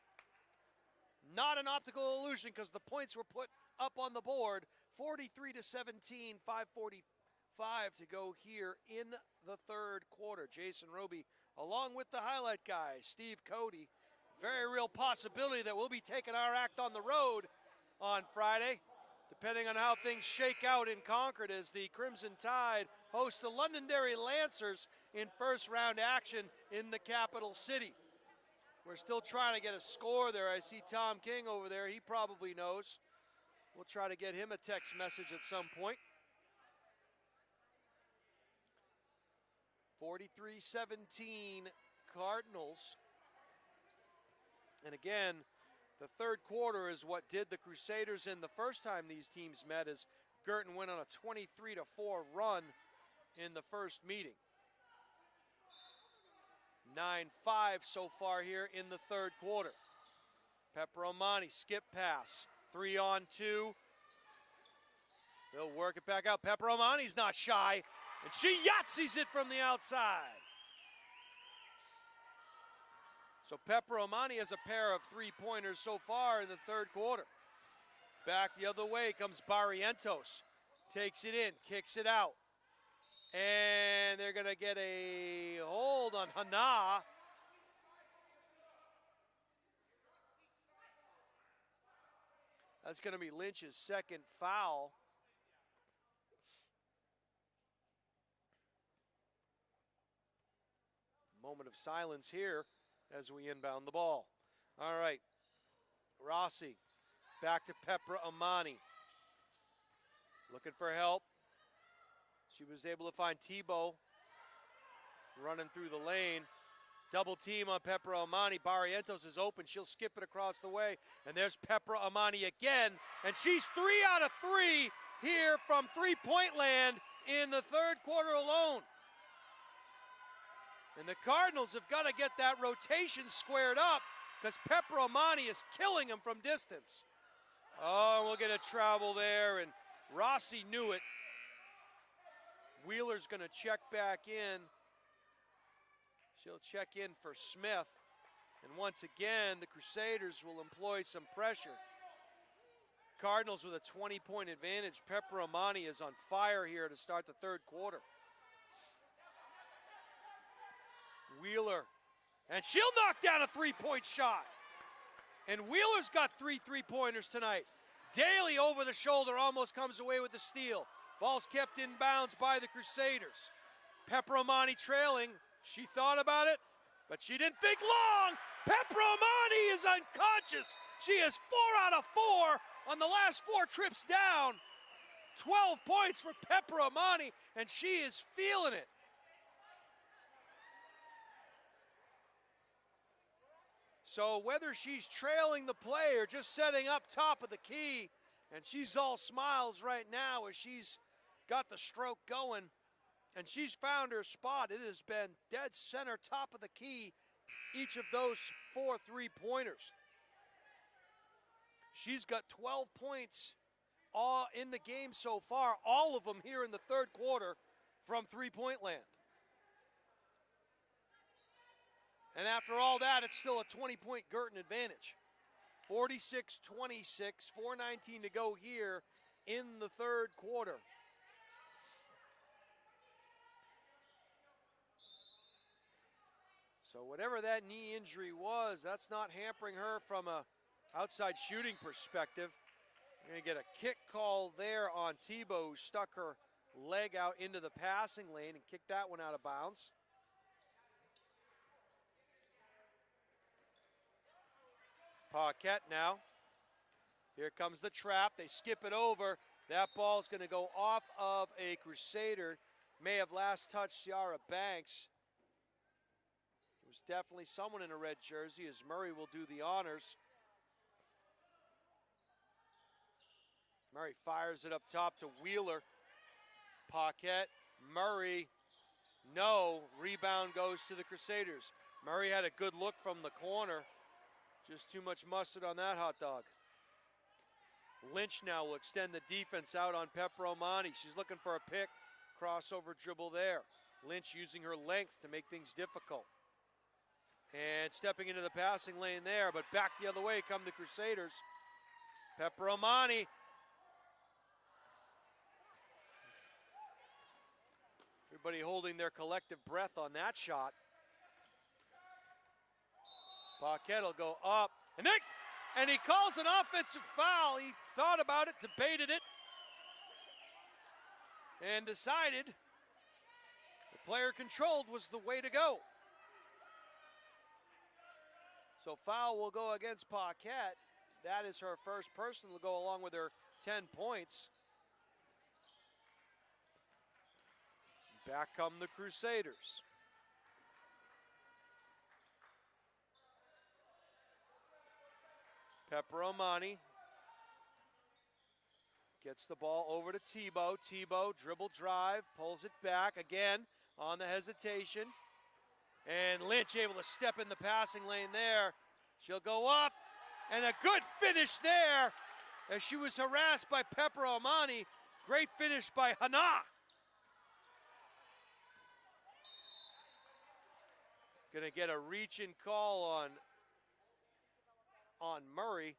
Not an optical illusion because the points were put up on the board. 43-17, 5:45 to go here in the third quarter. Jason Roby along with the highlight guy, Steve Cody. Very real possibility that we'll be taking our act on the road on Friday, depending on how things shake out in Concord as the Crimson Tide host the Londonderry Lancers in first round action in the capital city. We're still trying to get a score there. I see Tom King over there. He probably knows. We'll try to get him a text message at some point. 43-17 Cardinals. And again, the third quarter is what did the Crusaders in the first time these teams met, as Guertin went on a 23-4 run in the first meeting. 9-5 so far here in the third quarter. Pepperomani, skip pass, 3-on-2. They'll work it back out. Pepperomani's not shy, and she Yahtzees it from the outside. So Pepperomani has a pair of three-pointers so far in the third quarter. Back the other way comes Barrientos. Takes it in, kicks it out. And they're going to get a hold on Hana. That's going to be Lynch's second foul. Moment of silence here as we inbound the ball. All right, Rossi back to Pepperomani. Looking for help. She was able to find Tebow running through the lane. Double team on Pepperomani. Barrientos is open. She'll skip it across the way. And there's Pepperomani again. And she's 3 out of 3 here from three-point land in the third quarter alone. And the Cardinals have got to get that rotation squared up, because Pepperomani is killing them from distance. Oh, we'll get a travel there, and Rossi knew it. Wheeler's going to check back in. She'll check in for Smith. And once again, the Crusaders will employ some pressure. Cardinals with a 20-point advantage. Pepperomani is on fire here to start the third quarter. Wheeler, and she'll knock down a three-point shot. And Wheeler's got 3 three-pointers tonight. Daly over the shoulder almost comes away with the steal. Ball's kept in bounds by the Crusaders. Pepperomani trailing. She thought about it, but she didn't think long. Pepperomani is unconscious. She is 4 out of 4 on the last 4 trips down. 12 points for Pepperomani, and she is feeling it. So whether she's trailing the play or just setting up top of the key, and she's all smiles right now as she's got the stroke going, and she's found her spot. It has been dead center, top of the key, each of those 4 three-pointers. She's got 12 points all in the game so far, all of them here in the third quarter from three-point land. And after all that, it's still a 20-point Guertin advantage. 46-26, 4:19 to go here in the third quarter. So whatever that knee injury was, that's not hampering her from a outside shooting perspective. We're going to get a kick call there on Tebow, who stuck her leg out into the passing lane and kicked that one out of bounds. Paquette now. Here comes the trap. They skip it over. That ball's going to go off of a Crusader. May have last touched Ciara Banks. It was definitely someone in a red jersey, as Murray will do the honors. Murray fires it up top to Wheeler. Paquette, Murray, no. Rebound goes to the Crusaders. Murray had a good look from the corner. Just too much mustard on that hot dog. Lynch now will extend the defense out on Pepperomani. She's looking for a pick. Crossover dribble there. Lynch using her length to make things difficult. And stepping into the passing lane there, but back the other way come the Crusaders. Pepperomani. Everybody holding their collective breath on that shot. Paquette will go up, and he calls an offensive foul. He thought about it, debated it, and decided that player controlled was the way to go. So foul will go against Paquette. That is her first personal to go along with her 10 points. Back come the Crusaders. Pepperomani gets the ball over to Tebow. Tebow, dribble drive, pulls it back again on the hesitation. And Lynch able to step in the passing lane there. She'll go up, and a good finish there as she was harassed by Pepperomani. Great finish by Hana. Gonna get a reach-in call on Murray.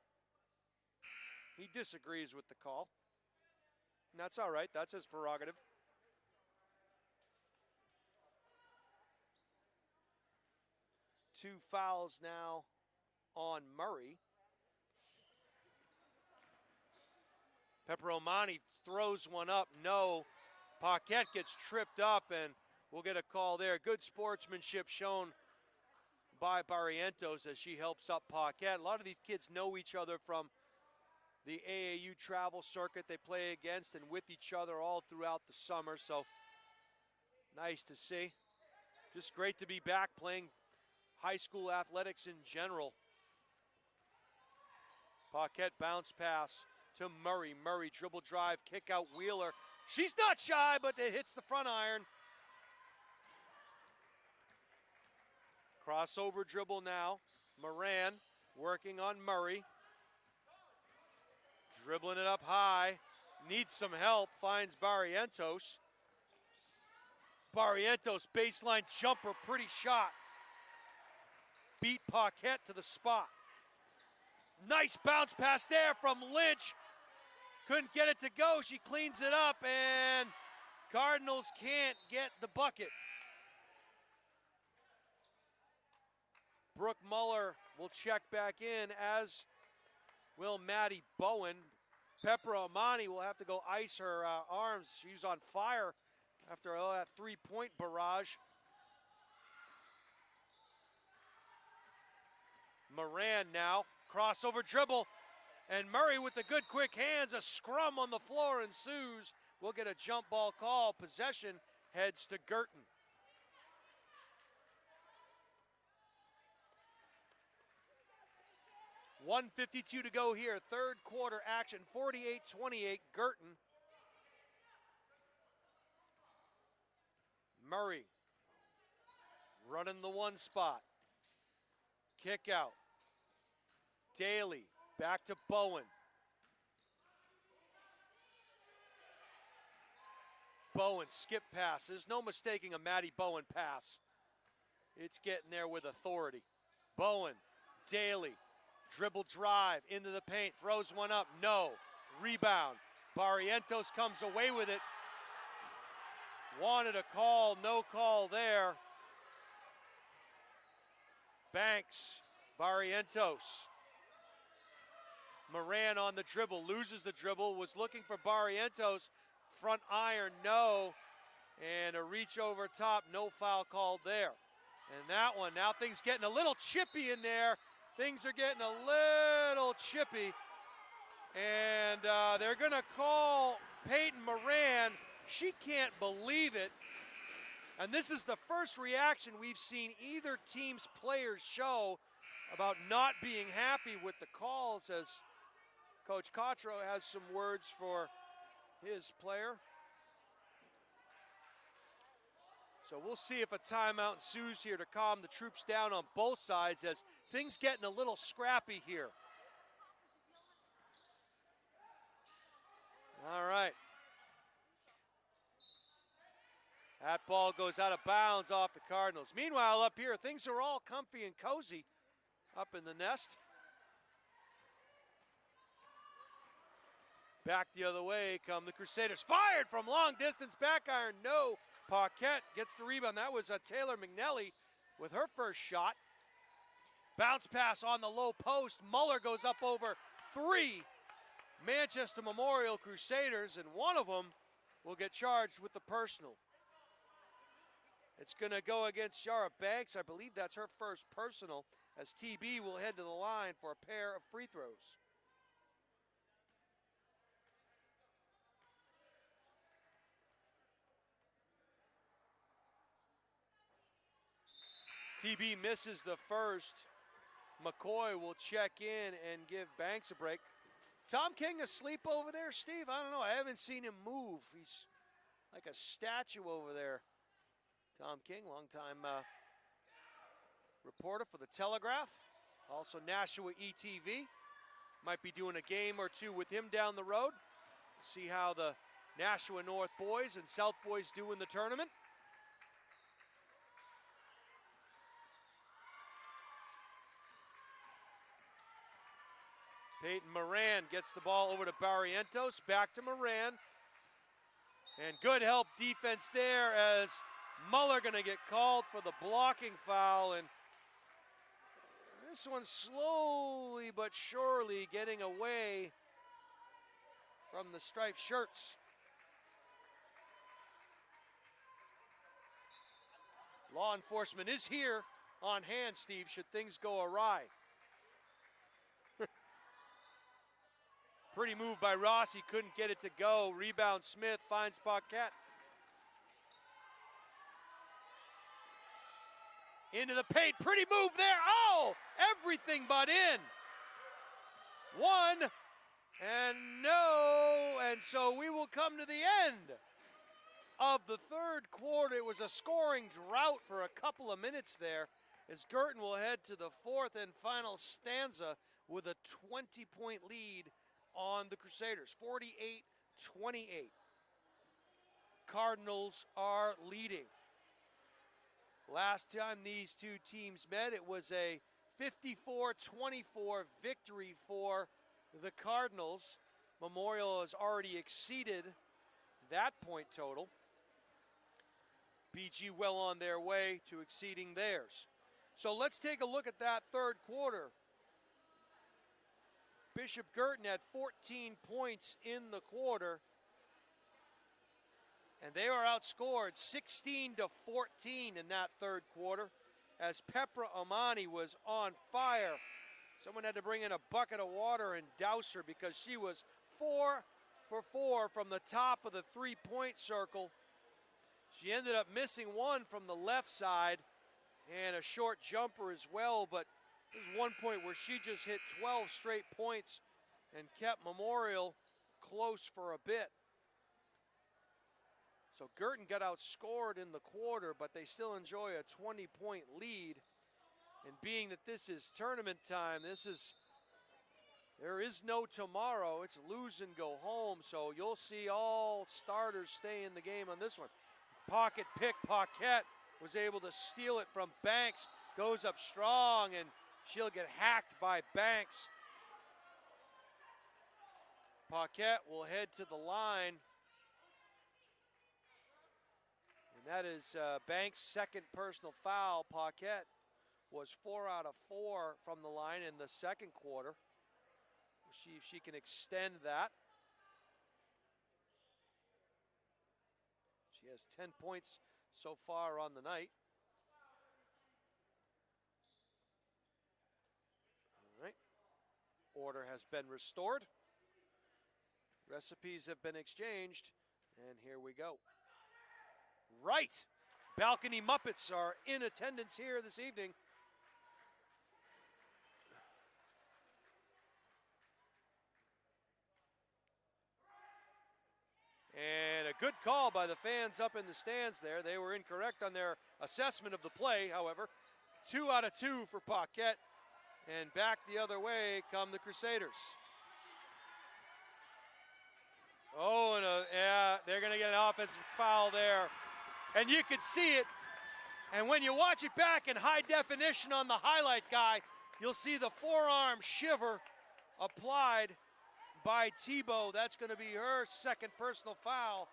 He disagrees with the call. And that's all right, that's his prerogative. Two fouls now on Murray. Pepperomani throws one up, no. Paquette gets tripped up, and we'll get a call there. Good sportsmanship shown by Barrientos as she helps up Paquette. A lot of these kids know each other from the AAU travel circuit. They play against and with each other all throughout the summer, so nice to see. Just great to be back playing high school athletics in general. Paquette bounce pass to Murray. Murray dribble drive, kick out Wheeler. She's not shy, but it hits the front iron. Crossover dribble now. Moran working on Murray. Dribbling it up high. Needs some help. Finds Barrientos. Barrientos baseline jumper, pretty shot. Beat Paquette to the spot. Nice bounce pass there from Lynch. Couldn't get it to go. She cleans it up, and Cardinals can't get the bucket. Brooke Muller will check back in, as will Maddie Bowen. Pepperomani will have to go ice her arms. She's on fire after all that three-point barrage. Moran now, crossover dribble, and Murray with the good quick hands. A scrum on the floor ensues. We'll get a jump ball call. Possession heads to Guertin. .152 to go here, third quarter action, 48-28, Guertin. Murray running the one spot. Kick out. Daly back to Bowen. Bowen skip pass. There's no mistaking a Maddie Bowen pass. It's getting there with authority. Bowen, Daly. Dribble drive into the paint, throws one up, no. Rebound. Barrientos comes away with it. Wanted a call, no call there. Banks, Barrientos. Moran on the dribble, loses the dribble, was looking for Barrientos. Front iron, no. And a reach over top, no foul called there. And that one, now things getting a little chippy in there. Things are getting a little chippy, and they're going to call Peyton Moran. She can't believe it, and this is the first reaction we've seen either team's players show about not being happy with the calls, as Coach Cotro has some words for his player. So we'll see if a timeout ensues here to calm the troops down on both sides, as things getting a little scrappy here. All right. That ball goes out of bounds off the Cardinals. Meanwhile, up here, things are all comfy and cozy up in the nest. Back the other way come the Crusaders. Fired from long distance, back iron, no. Paquette gets the rebound. That was Taylor McNelly with her first shot. Bounce pass on the low post. Muller goes up over three Manchester Memorial Crusaders, and one of them will get charged with the personal. It's going to go against Shara Banks. I believe that's her first personal, as TB will head to the line for a pair of free throws. TB misses the first. McCoy will check in and give Banks a break. Tom King asleep over there, Steve? I don't know. I haven't seen him move. He's like a statue over there. Tom King, longtime reporter for the Telegraph, also Nashua ETV. Might be doing a game or two with him down the road. See how the Nashua North boys and South boys do in the tournament. Peyton Moran gets the ball over to Barrientos, back to Moran. And good help defense there, as Muller gonna get called for the blocking foul, and this one slowly but surely getting away from the striped shirts. Law enforcement is here on hand, Steve, should things go awry. Pretty move by Ross, he couldn't get it to go. Rebound Smith, finds Paquette. Into the paint, pretty move there. Oh, everything but in. One, and no, and so we will come to the end of the third quarter. It was a scoring drought for a couple of minutes there, as Guertin will head to the fourth and final stanza with a 20-point lead on the Crusaders, 48-28. Cardinals are leading. Last time these two teams met, it was a 54-24 victory for the Cardinals. Memorial has already exceeded that point total. BG well on their way to exceeding theirs. So let's take a look at that third quarter. Bishop Guertin had 14 points in the quarter, and they were outscored 16-14 in that third quarter, as Pepra Amani was on fire. Someone had to bring in a bucket of water and douse her, because she was 4 for 4 from the top of the three-point circle. She ended up missing one from the left side and a short jumper as well, but there's one point where she just hit 12 straight points and kept Memorial close for a bit. So Guertin got outscored in the quarter, but they still enjoy a 20-point lead. And being that this is tournament time, there is no tomorrow. It's lose and go home, so you'll see all starters stay in the game on this one. Pocket pick, Paquette was able to steal it from Banks, goes up strong, and she'll get hacked by Banks. Paquette will head to the line. And that is Banks' second personal foul. Paquette was 4 out of 4 from the line in the second quarter. We'll see if she can extend that. She has 10 points so far on the night. All right. Order has been restored. Recipes have been exchanged, and here we go. Right. Balcony Muppets are in attendance here this evening. And a good call by the fans up in the stands there. They were incorrect on their assessment of the play, however. 2 out of 2 for Paquette. And back the other way come the Crusaders. Oh, and yeah, they're going to get an offensive foul there. And you can see it. And when you watch it back in high definition on the highlight guy, you'll see the forearm shiver applied by Tebow. That's going to be her second personal foul.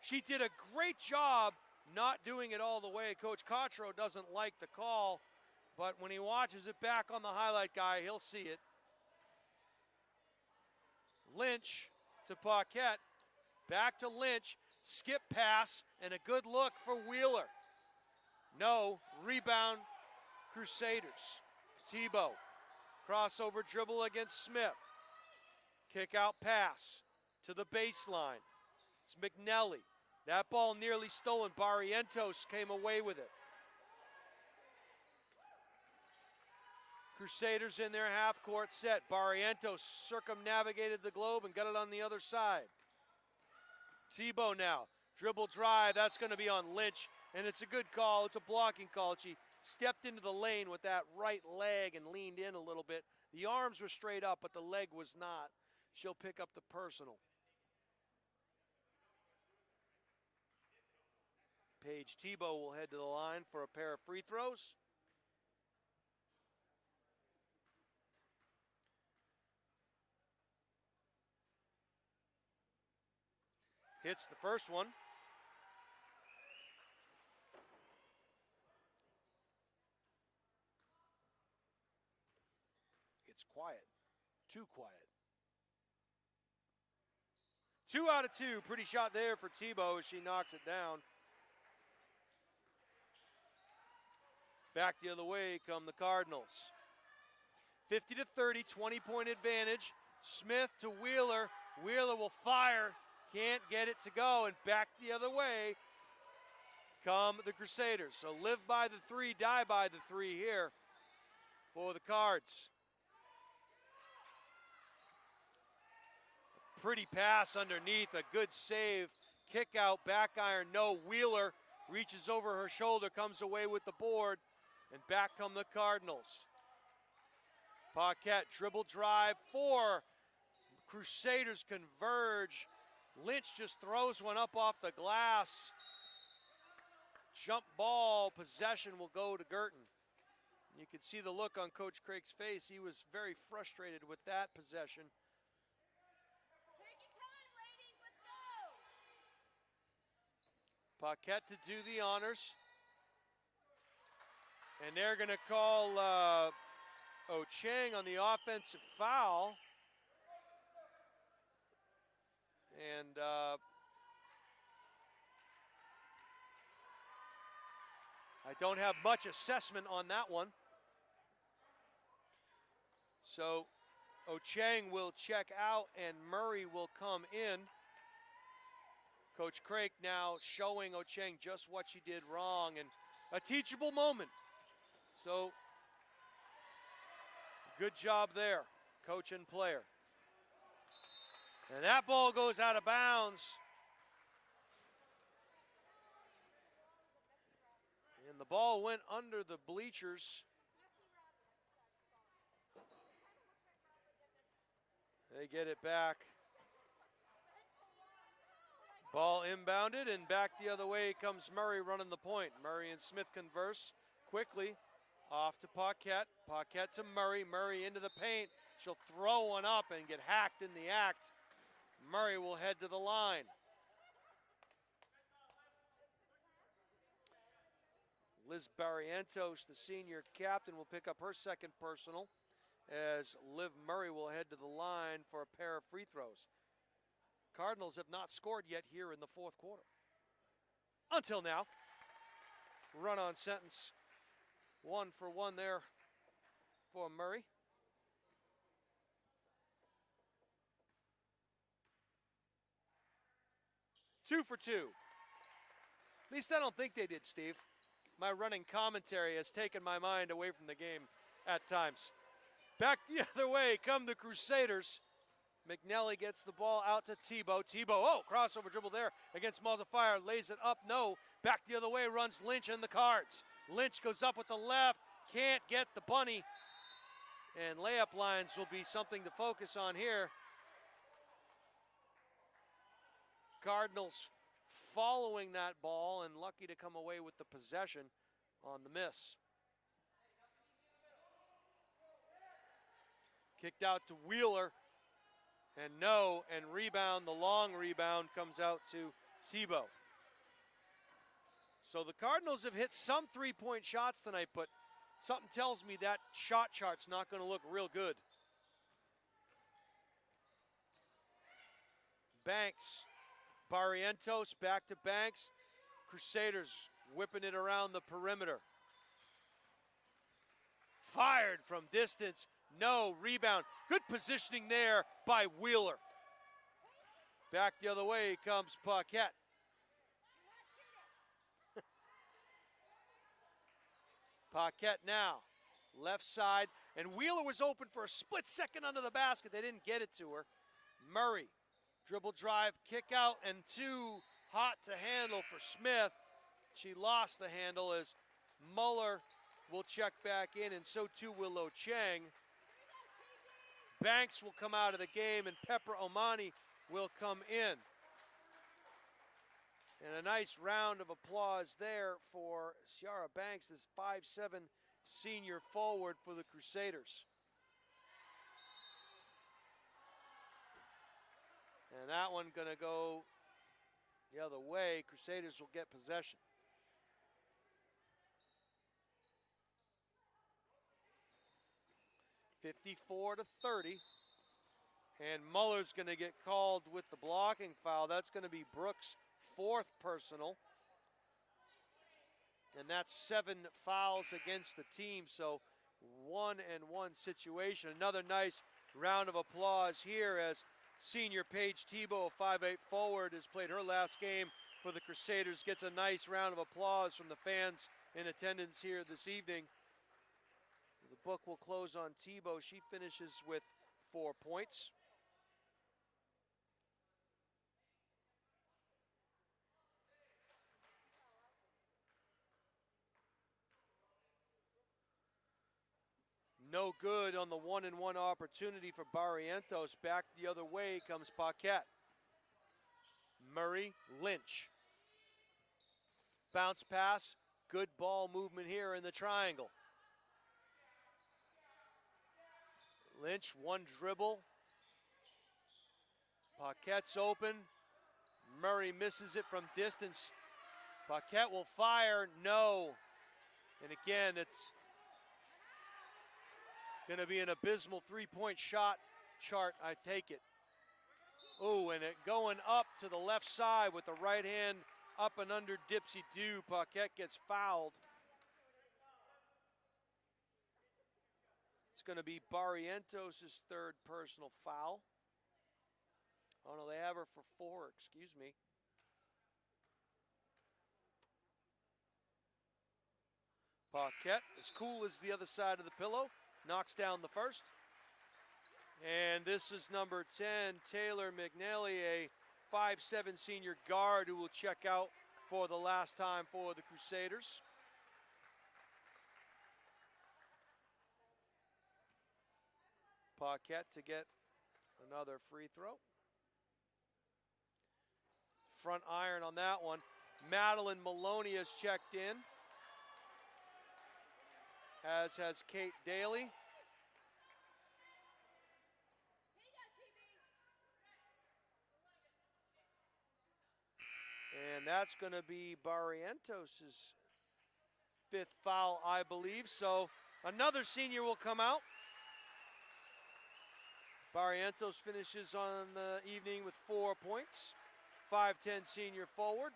She did a great job not doing it all the way. Coach Cottrell doesn't like the call, but when he watches it back on the highlight guy, he'll see it. Lynch to Paquette. Back to Lynch. Skip pass and a good look for Wheeler. No. Rebound, Crusaders. Tebow. Crossover dribble against Smith. Kick out pass to the baseline. It's McNelly. That ball nearly stolen. Barrientos came away with it. Crusaders in their half-court set. Barrientos circumnavigated the globe and got it on the other side. Tebow now. Dribble drive. That's going to be on Lynch, and it's a good call. It's a blocking call. She stepped into the lane with that right leg and leaned in a little bit. The arms were straight up, but the leg was not. She'll pick up the personal. Paige Tebow will head to the line for a pair of free throws. Hits the first one. It's quiet. Too quiet. 2 out of 2. Pretty shot there for Tebow as she knocks it down. Back the other way come the Cardinals. 50-30, 20-point advantage. Smith to Wheeler. Wheeler will fire. Can't get it to go, and back the other way come the Crusaders. So live by the 3, die by the 3 here for the Cards. Pretty pass underneath, a good save. Kick out, back iron, no. Wheeler reaches over her shoulder, comes away with the board, and back come the Cardinals. Paquette dribble drive, 4. Crusaders converge. Lynch just throws one up off the glass. Jump ball, possession will go to Guertin. You can see the look on Coach Craig's face. He was very frustrated with that possession. Take your time, ladies, let's go. Paquette to do the honors. And they're going to call Ocheng on the offensive foul. And I don't have much assessment on that one. So Ocheng will check out and Murray will come in. Coach Craig now showing Ocheng just what she did wrong, and a teachable moment. So good job there, coach and player. And that ball goes out of bounds. And the ball went under the bleachers. They get it back. Ball inbounded, and back the other way comes Murray running the point. Murray and Smith converse quickly. Off to Paquette. Paquette to Murray. Murray into the paint. She'll throw one up and get hacked in the act. Murray will head to the line. Liz Barrientos, the senior captain, will pick up her second personal as Liv Murray will head to the line for a pair of free throws. Cardinals have not scored yet here in the fourth quarter. Until now. Run-on sentence. 1 for 1 there for Murray. Two for 2. At least I don't think they did, Steve. My running commentary has taken my mind away from the game at times. Back the other way come the Crusaders. McNelly gets the ball out to Tebow. Tebow, crossover dribble there against Multiplier. Lays it up, no. Back the other way runs Lynch and the Cards. Lynch goes up with the left, can't get the bunny. And layup lines will be something to focus on here. Cardinals following that ball and lucky to come away with the possession on the miss. Kicked out to Wheeler, and no, and rebound, the long rebound comes out to Tebow. So the Cardinals have hit some three-point shots tonight, but something tells me that shot chart's not going to look real good. Banks, Barrientos back to Banks. Crusaders whipping it around the perimeter. Fired from distance. No, rebound. Good positioning there by Wheeler. Back the other way comes Paquette. Paquette now, left side, and Wheeler was open for a split second under the basket. They didn't get it to her. Murray, dribble drive, kick out, and too hot to handle for Smith. She lost the handle as Muller will check back in, and so too will Lo Chang. Banks will come out of the game, and Pepper Omani will come in. And a nice round of applause there for Ciara Banks, this 5'7" senior forward for the Crusaders. And that one gonna go the other way. Crusaders will get possession. (54-30). And Muller's gonna get called with the blocking foul. That's gonna be Brooks' 4th personal. And that's 7 fouls against the team, so 1-and-1 situation. Another nice round of applause here as senior Paige Tebow, a 5'8" forward, has played her last game for the Crusaders, gets a nice round of applause from the fans in attendance here this evening. The book will close on Tebow. She finishes with 4 points. No good on the 1-and-1 opportunity for Barrientos. Back the other way comes Paquette. Murray, Lynch. Bounce pass, good ball movement here in the triangle. Lynch, one dribble. Paquette's open. Murray misses it from distance. Paquette will fire, no. And again, it's going to be an abysmal three-point shot chart, I take it. Oh, and it going up to the left side with the right hand up and under dipsy-do. Paquette gets fouled. It's going to be Barrientos' 3rd personal foul. Oh no, they have her for 4, excuse me. Paquette, as cool as the other side of the pillow, knocks down the first. And this is number 10, Taylor McNally, a 5'7" senior guard who will check out for the last time for the Crusaders. Paquette to get another free throw. Front iron on that one. Madeline Maloney has checked in, as has Kate Daly. And that's going to be Barrientos' 5th foul, I believe. So another senior will come out. Barrientos finishes on the evening with 4 points. 5'10" senior forward.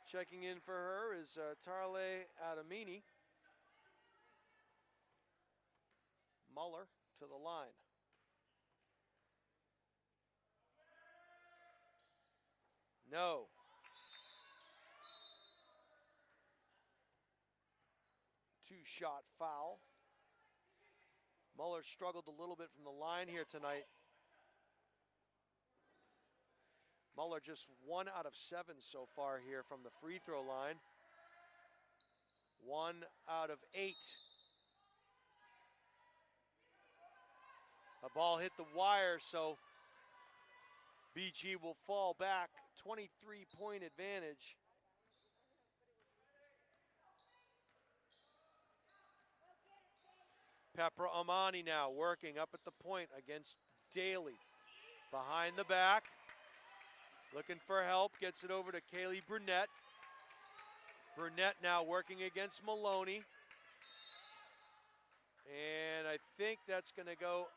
Checking in for her is Tarle Adamini. Muller to the line. No. Two-shot foul. Muller struggled a little bit from the line here tonight. Muller just 1 out of 7 so far here from the free throw line. 1 out of 8. A ball hit the wire, so BG will fall back. 23-point advantage. Pepper Amani now working up at the point against Daly. Behind the back. Looking for help. Gets it over to Kaylee Burnett. Burnett now working against Maloney. And I think that's going to go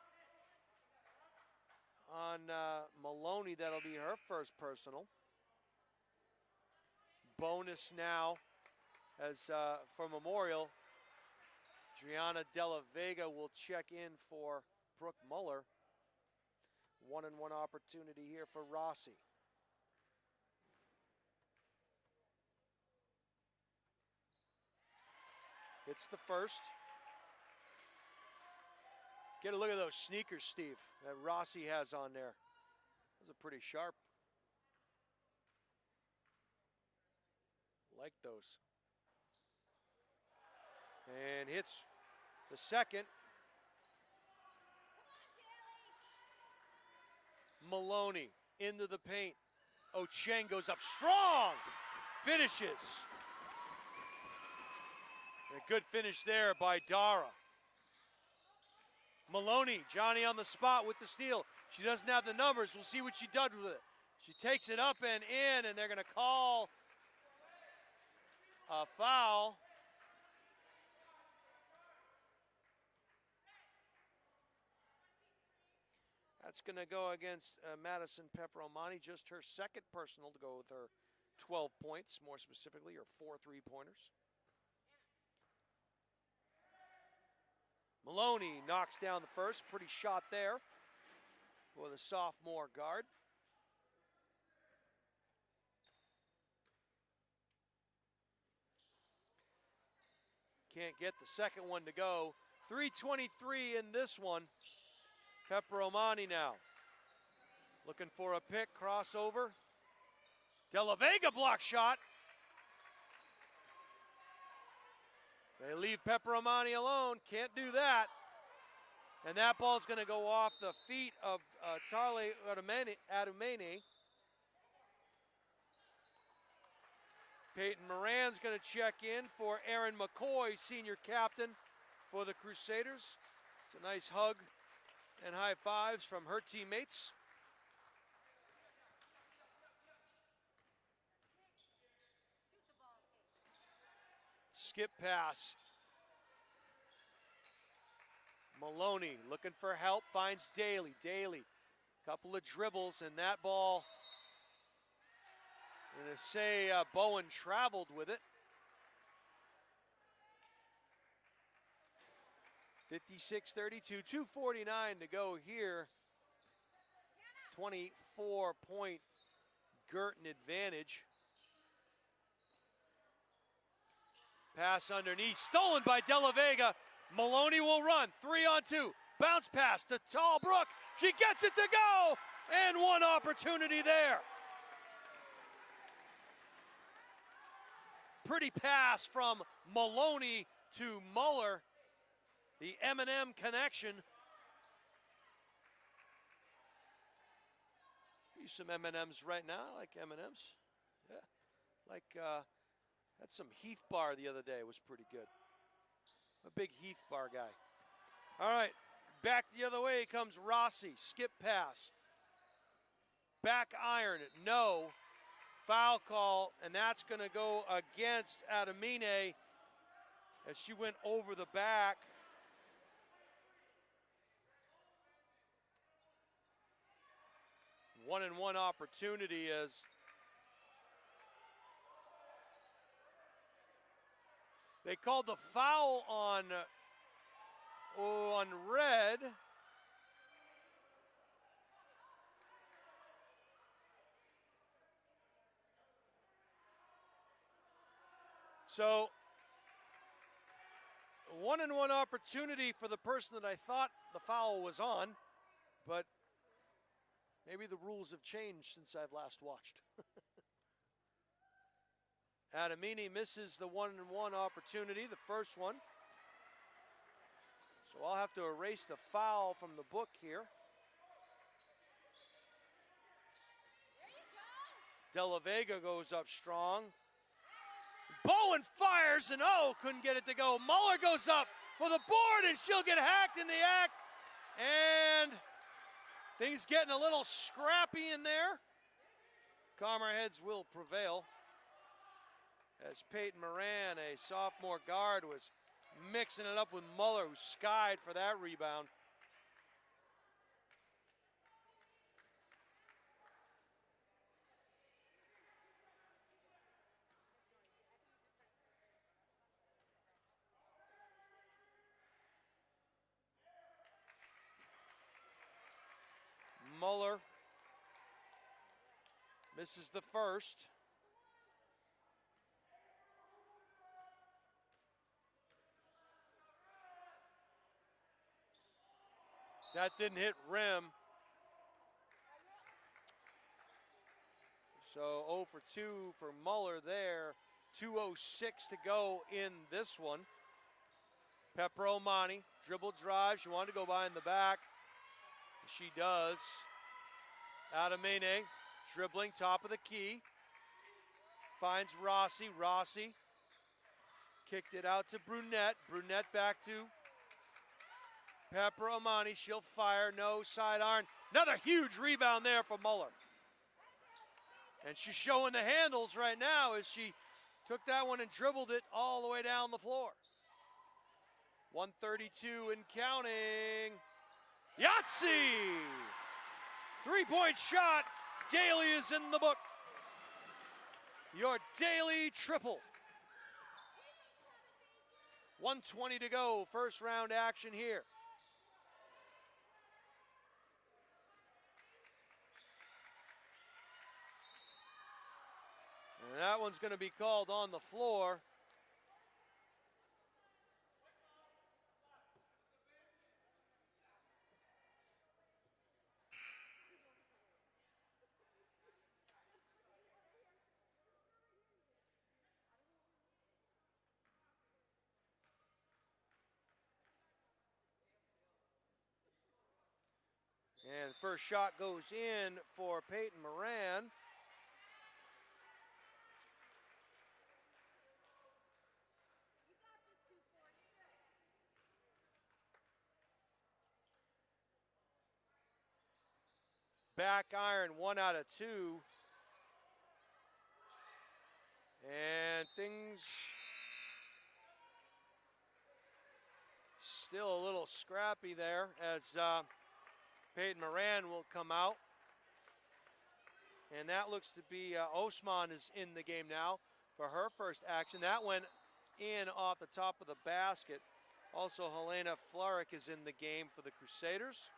on Maloney. That'll be her first personal. bonus now as for Memorial. Adriana Della Vega will check in for Brooke Muller. 1-and-1 opportunity here for Rossi. It's the first. Get a look at those sneakers, Steve, that Rossi has on there. Those are pretty sharp. Like those. And hits the second. Maloney into the paint. Ocheng goes up strong. Finishes. And a good finish there by Dara. Maloney, Johnny on the spot with the steal. She doesn't have the numbers. We'll see what she does with it. She takes it up and in, and they're going to call a foul. That's going to go against Madison Pepperomani, just her second personal to go with her 12 points, more specifically, her 4 3-pointers. Maloney knocks down the first. Pretty shot there for the sophomore guard. Can't get the second one to go. 3:23 in this one. Pepperomani now. Looking for a pick, crossover. Della Vega block shot. They leave Pepperomani alone, can't do that. And that ball's gonna go off the feet of Tarle Adumene. Peyton Moran's gonna check in for Aaron McCoy, senior captain for the Crusaders. It's a nice hug and high fives from her teammates. Skip pass. Maloney looking for help, finds Daly. Daly, couple of dribbles, and that ball, I'm going to say Bowen traveled with it. 56-32, 2:49 to go here. 24-point Guertin advantage. Pass underneath, stolen by Della Vega. Maloney will run, 3-on-2. Bounce pass to Tallbrook. She gets it to go, and one opportunity there. Pretty pass from Maloney to Muller. The M&M connection. Use some M&Ms right now. I like M&Ms. Yeah, like had some Heath bar the other day. It was pretty good. A big Heath bar guy. All right, back the other way comes Rossi. Skip pass. Back iron. No. Foul call, and that's going to go against Adumene as she went over the back. One-and-one opportunity as they called the foul on Red. So, one-and-one opportunity for the person that I thought the foul was on, but maybe the rules have changed since I've last watched. Adumene misses the one-and-one opportunity, the first one. So I'll have to erase the foul from the book here. Della Vega goes up strong. Bowen fires and couldn't get it to go. Muller goes up for the board and she'll get hacked in the act. And things getting a little scrappy in there. Calmer heads will prevail as Peyton Moran, a sophomore guard, was mixing it up with Muller, who skied for that rebound. Misses the first. That didn't hit rim. So 0 for 2 for Muller there. 2:06 to go in this one. Pepper Omani, dribble drive. She wanted to go behind the back. She does. Adamene, dribbling, top of the key. Finds Rossi. Rossi kicked it out to Brunette. Brunette back to Pepper Omani. She'll fire. No, sidearm. Another huge rebound there for Muller. And she's showing the handles right now as she took that one and dribbled it all the way down the floor. 132 and counting. Yahtzee! 3-point shot. Daly is in the book. Your Daly triple. 1:20 to go. First round action here. And that one's going to be called on the floor. And first shot goes in for Peyton Moran. Back iron, 1 out of 2. And things still a little scrappy there as Peyton Moran will come out. And that looks to be Osman is in the game now for her first action. That went in off the top of the basket. Also, Helena Flurick is in the game for the Crusaders.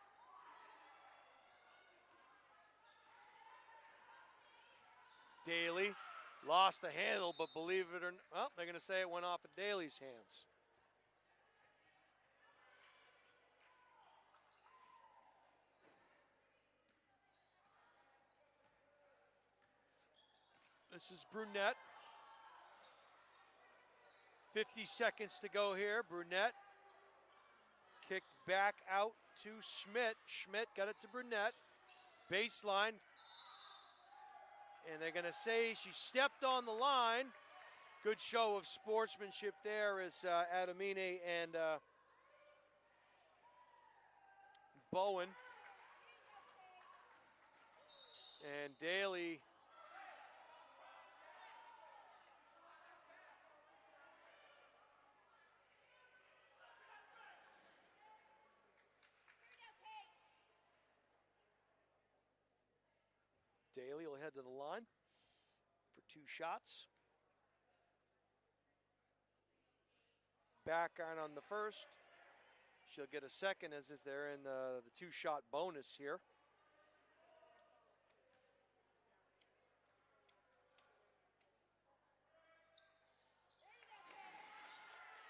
Daly lost the handle, but believe it or not, well, they're going to say it went off of Daly's hands. This is Brunette. 50 seconds to go here. Brunette kicked back out to Schmidt. Schmidt got it to Brunette. Baseline. And they're going to say she stepped on the line. Good show of sportsmanship there as Adamine and Bowen. And Daly will head to the line for 2 shots. Back iron on the first. She'll get a second as they're in the 2-shot bonus here.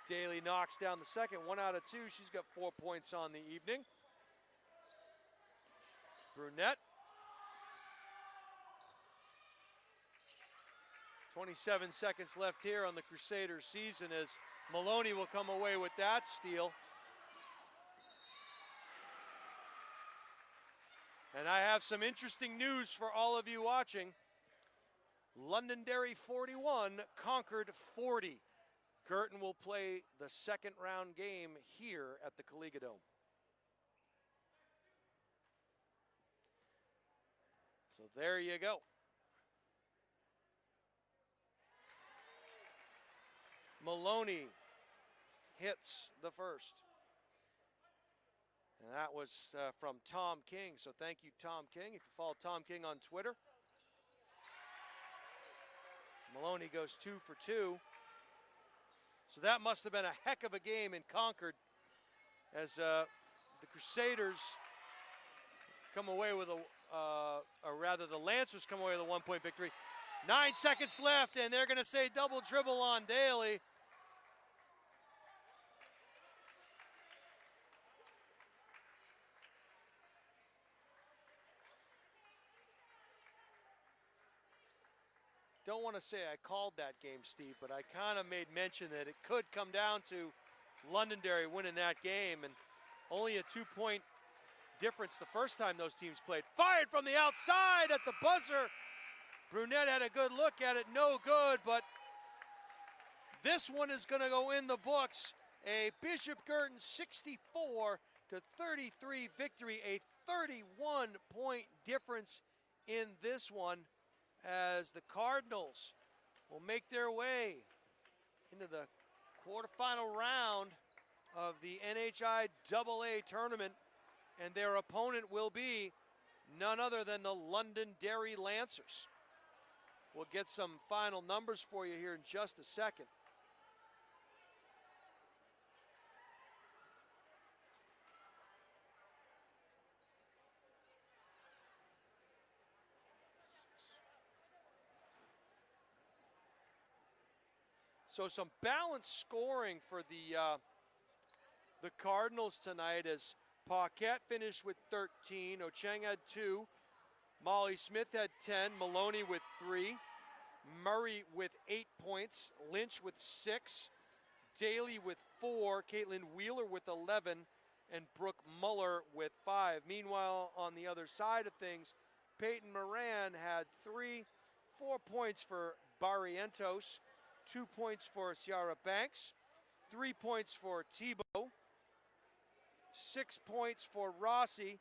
Daly knocks down the second, 1 out of 2. She's got 4 points on the evening. Brunette. 27 seconds left here on the Crusaders season as Maloney will come away with that steal. And I have some interesting news for all of you watching. Londonderry 41, Concord 40. Guertin will play the second round game here at the Caliga Dome. So there you go. Maloney hits the first. And that was from Tom King. So thank you, Tom King. If you follow Tom King on Twitter. Maloney goes 2 for 2. So that must have been a heck of a game in Concord as the Crusaders come away with or rather the Lancers come away with a 1-point victory. 9 seconds left, and they're going to say double dribble on Daly. Don't want to say I called that game, Steve, but I kind of made mention that it could come down to Londonderry winning that game, and only a 2-point difference the first time those teams played. Fired from the outside at the buzzer. Brunette had a good look at it, no good, but this one is going to go in the books. A Bishop Guertin 64-33 victory, a 31-point difference in this one, as the Cardinals will make their way into the quarterfinal round of the NHIAA tournament, and their opponent will be none other than the Londonderry Lancers. We'll get some final numbers for you here in just a second. So some balanced scoring for the Cardinals tonight, as Paquette finished with 13, Ocheng had 2, Molly Smith had 10, Maloney with 3, Murray with 8 points, Lynch with 6, Daly with 4, Caitlin Wheeler with 11, and Brooke Muller with 5. Meanwhile, on the other side of things, Peyton Moran had 3, 4 points for Barrientos, 2 points for Ciara Banks, 3 points for Tebow, 6 points for Rossi,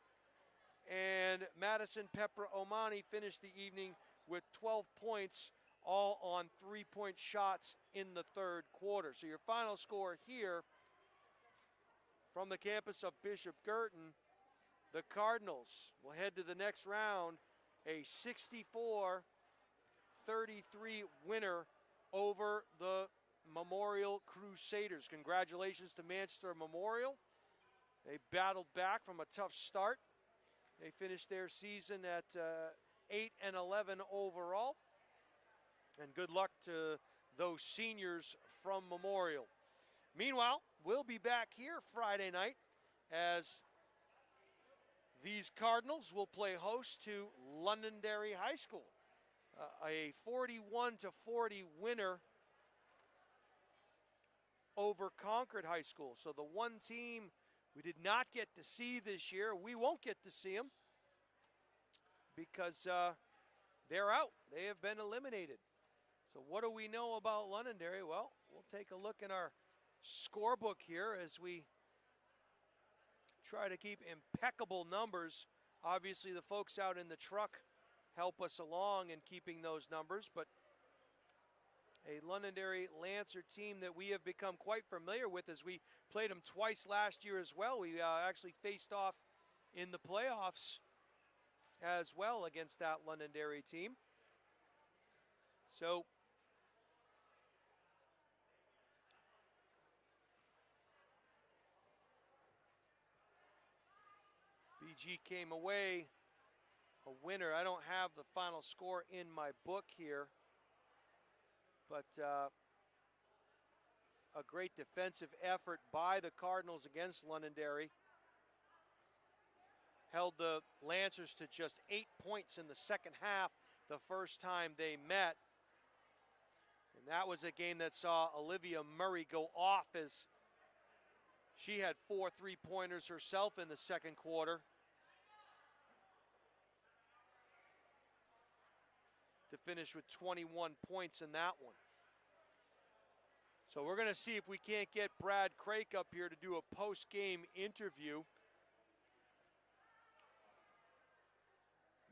and Madison Pepper Omani finished the evening with 12 points, all on 3-point shots in the third quarter. So your final score here from the campus of Bishop Guertin, the Cardinals will head to the next round, a 64-33 winner over the Memorial Crusaders. Congratulations to Manchester Memorial. They battled back from a tough start. They finished their season at 8-11 overall. And good luck to those seniors from Memorial. Meanwhile, we'll be back here Friday night as these Cardinals will play host to Londonderry High School. A 41-40 winner over Concord High School. So the one team we did not get to see this year, we won't get to see them because they're out. They have been eliminated. So what do we know about Londonderry? Well, we'll take a look in our scorebook here as we try to keep impeccable numbers. Obviously, the folks out in the truck help us along in keeping those numbers, but a Londonderry Lancer team that we have become quite familiar with, as we played them twice last year as well. We actually faced off in the playoffs as well against that Londonderry team. So BG came away a winner. I don't have the final score in my book here, but a great defensive effort by the Cardinals against Londonderry held the Lancers to just 8 points in the second half the first time they met. And that was a game that saw Olivia Murray go off, as she had 4 3-pointers herself in the second quarter to finish with 21 points in that one. So we're going to see if we can't get Brad Crake up here to do a post-game interview.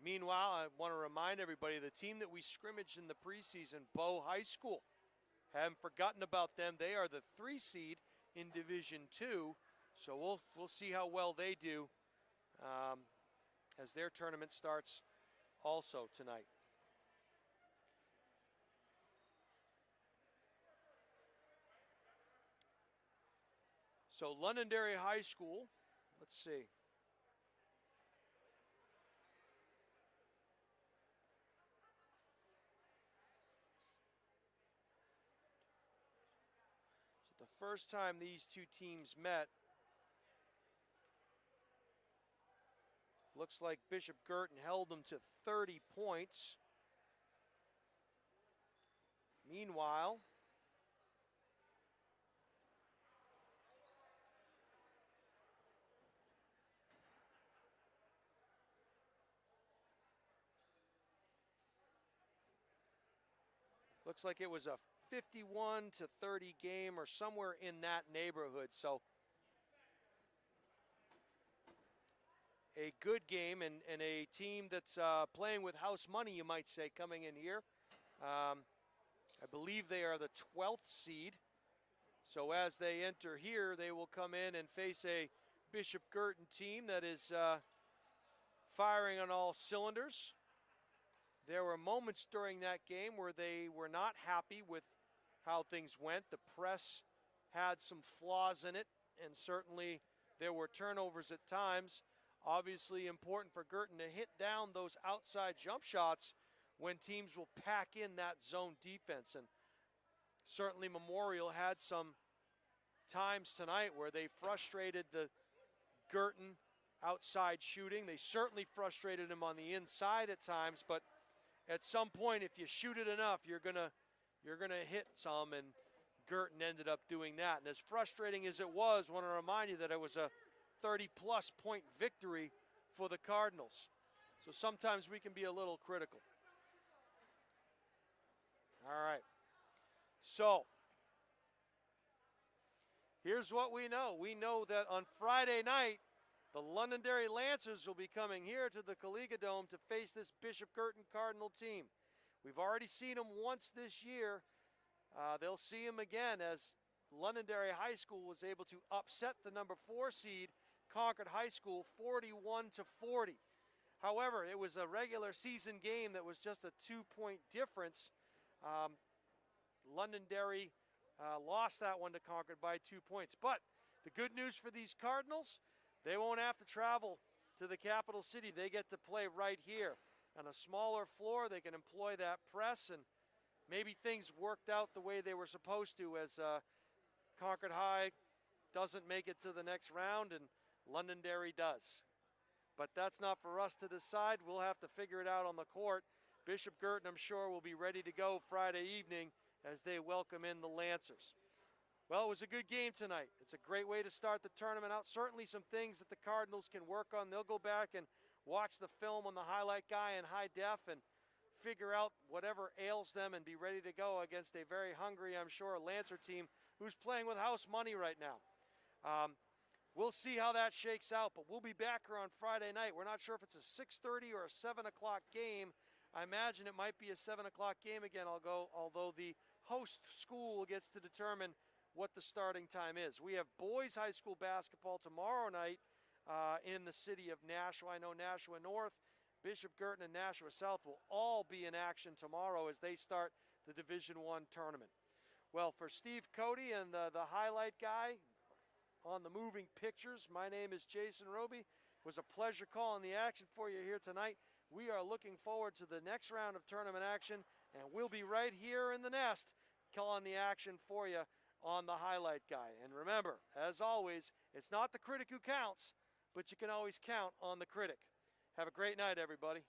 Meanwhile, I want to remind everybody, the team that we scrimmaged in the preseason, Bow High School, haven't forgotten about them. They are the 3 seed in Division II, so we'll see how well they do as their tournament starts also tonight. So Londonderry High School, let's see. first time these two teams met. Looks like Bishop Guertin held them to 30 points. Meanwhile, looks like it was a 51-30 game or somewhere in that neighborhood. So a good game and a team that's playing with house money, you might say, coming in here. I believe they are the 12th seed. So as they enter here, they will come in and face a Bishop Guertin team that is firing on all cylinders. There were moments during that game where they were not happy with how things went. The press had some flaws in it, and certainly there were turnovers at times. Obviously important for Guertin to hit down those outside jump shots when teams will pack in that zone defense. And certainly Memorial had some times tonight where they frustrated the Guertin outside shooting. They certainly frustrated him on the inside at times, but at some point, if you shoot it enough, you're gonna hit some, and Guertin ended up doing that. And as frustrating as it was, I want to remind you that it was a 30-plus point victory for the Cardinals. So sometimes we can be a little critical. All right. So here's what we know. We know that on Friday night, the Londonderry Lancers will be coming here to the Caliga Dome to face this Bishop Guertin Cardinal team. We've already seen them once this year. They'll see them again as Londonderry High School was able to upset the number 4 seed, Concord High School, 41-40. However, it was a regular season game that was just a 2-point difference. Londonderry lost that one to Concord by 2 points. But the good news for these Cardinals, they won't have to travel to the capital city. They get to play right here. On a smaller floor, they can employ that press, and maybe things worked out the way they were supposed to as Concord High doesn't make it to the next round and Londonderry does. But that's not for us to decide. We'll have to figure it out on the court. Bishop Guertin, I'm sure, will be ready to go Friday evening as they welcome in the Lancers. Well, it was a good game tonight. It's a great way to start the tournament out. Certainly some things that the Cardinals can work on. They'll go back and watch the film on the highlight guy in high def and figure out whatever ails them and be ready to go against a very hungry, I'm sure, Lancer team who's playing with house money right now. We'll see how that shakes out, but we'll be back here on Friday night. We're not sure if it's a 6:30 or a 7 o'clock game. I imagine it might be a 7 o'clock game again, although the host school gets to determine what the starting time is. We have boys high school basketball tomorrow night in the city of Nashua. I know Nashua North, Bishop Guertin, and Nashua South will all be in action tomorrow as they start the Division I tournament. Well, for Steve Cody and the highlight guy on the moving pictures, my name is Jason Roby. It was a pleasure calling the action for you here tonight. We are looking forward to the next round of tournament action, and we'll be right here in the nest calling the action for you on the highlight guy. And remember, as always, it's not the critic who counts, but you can always count on the critic. Have a great night, everybody.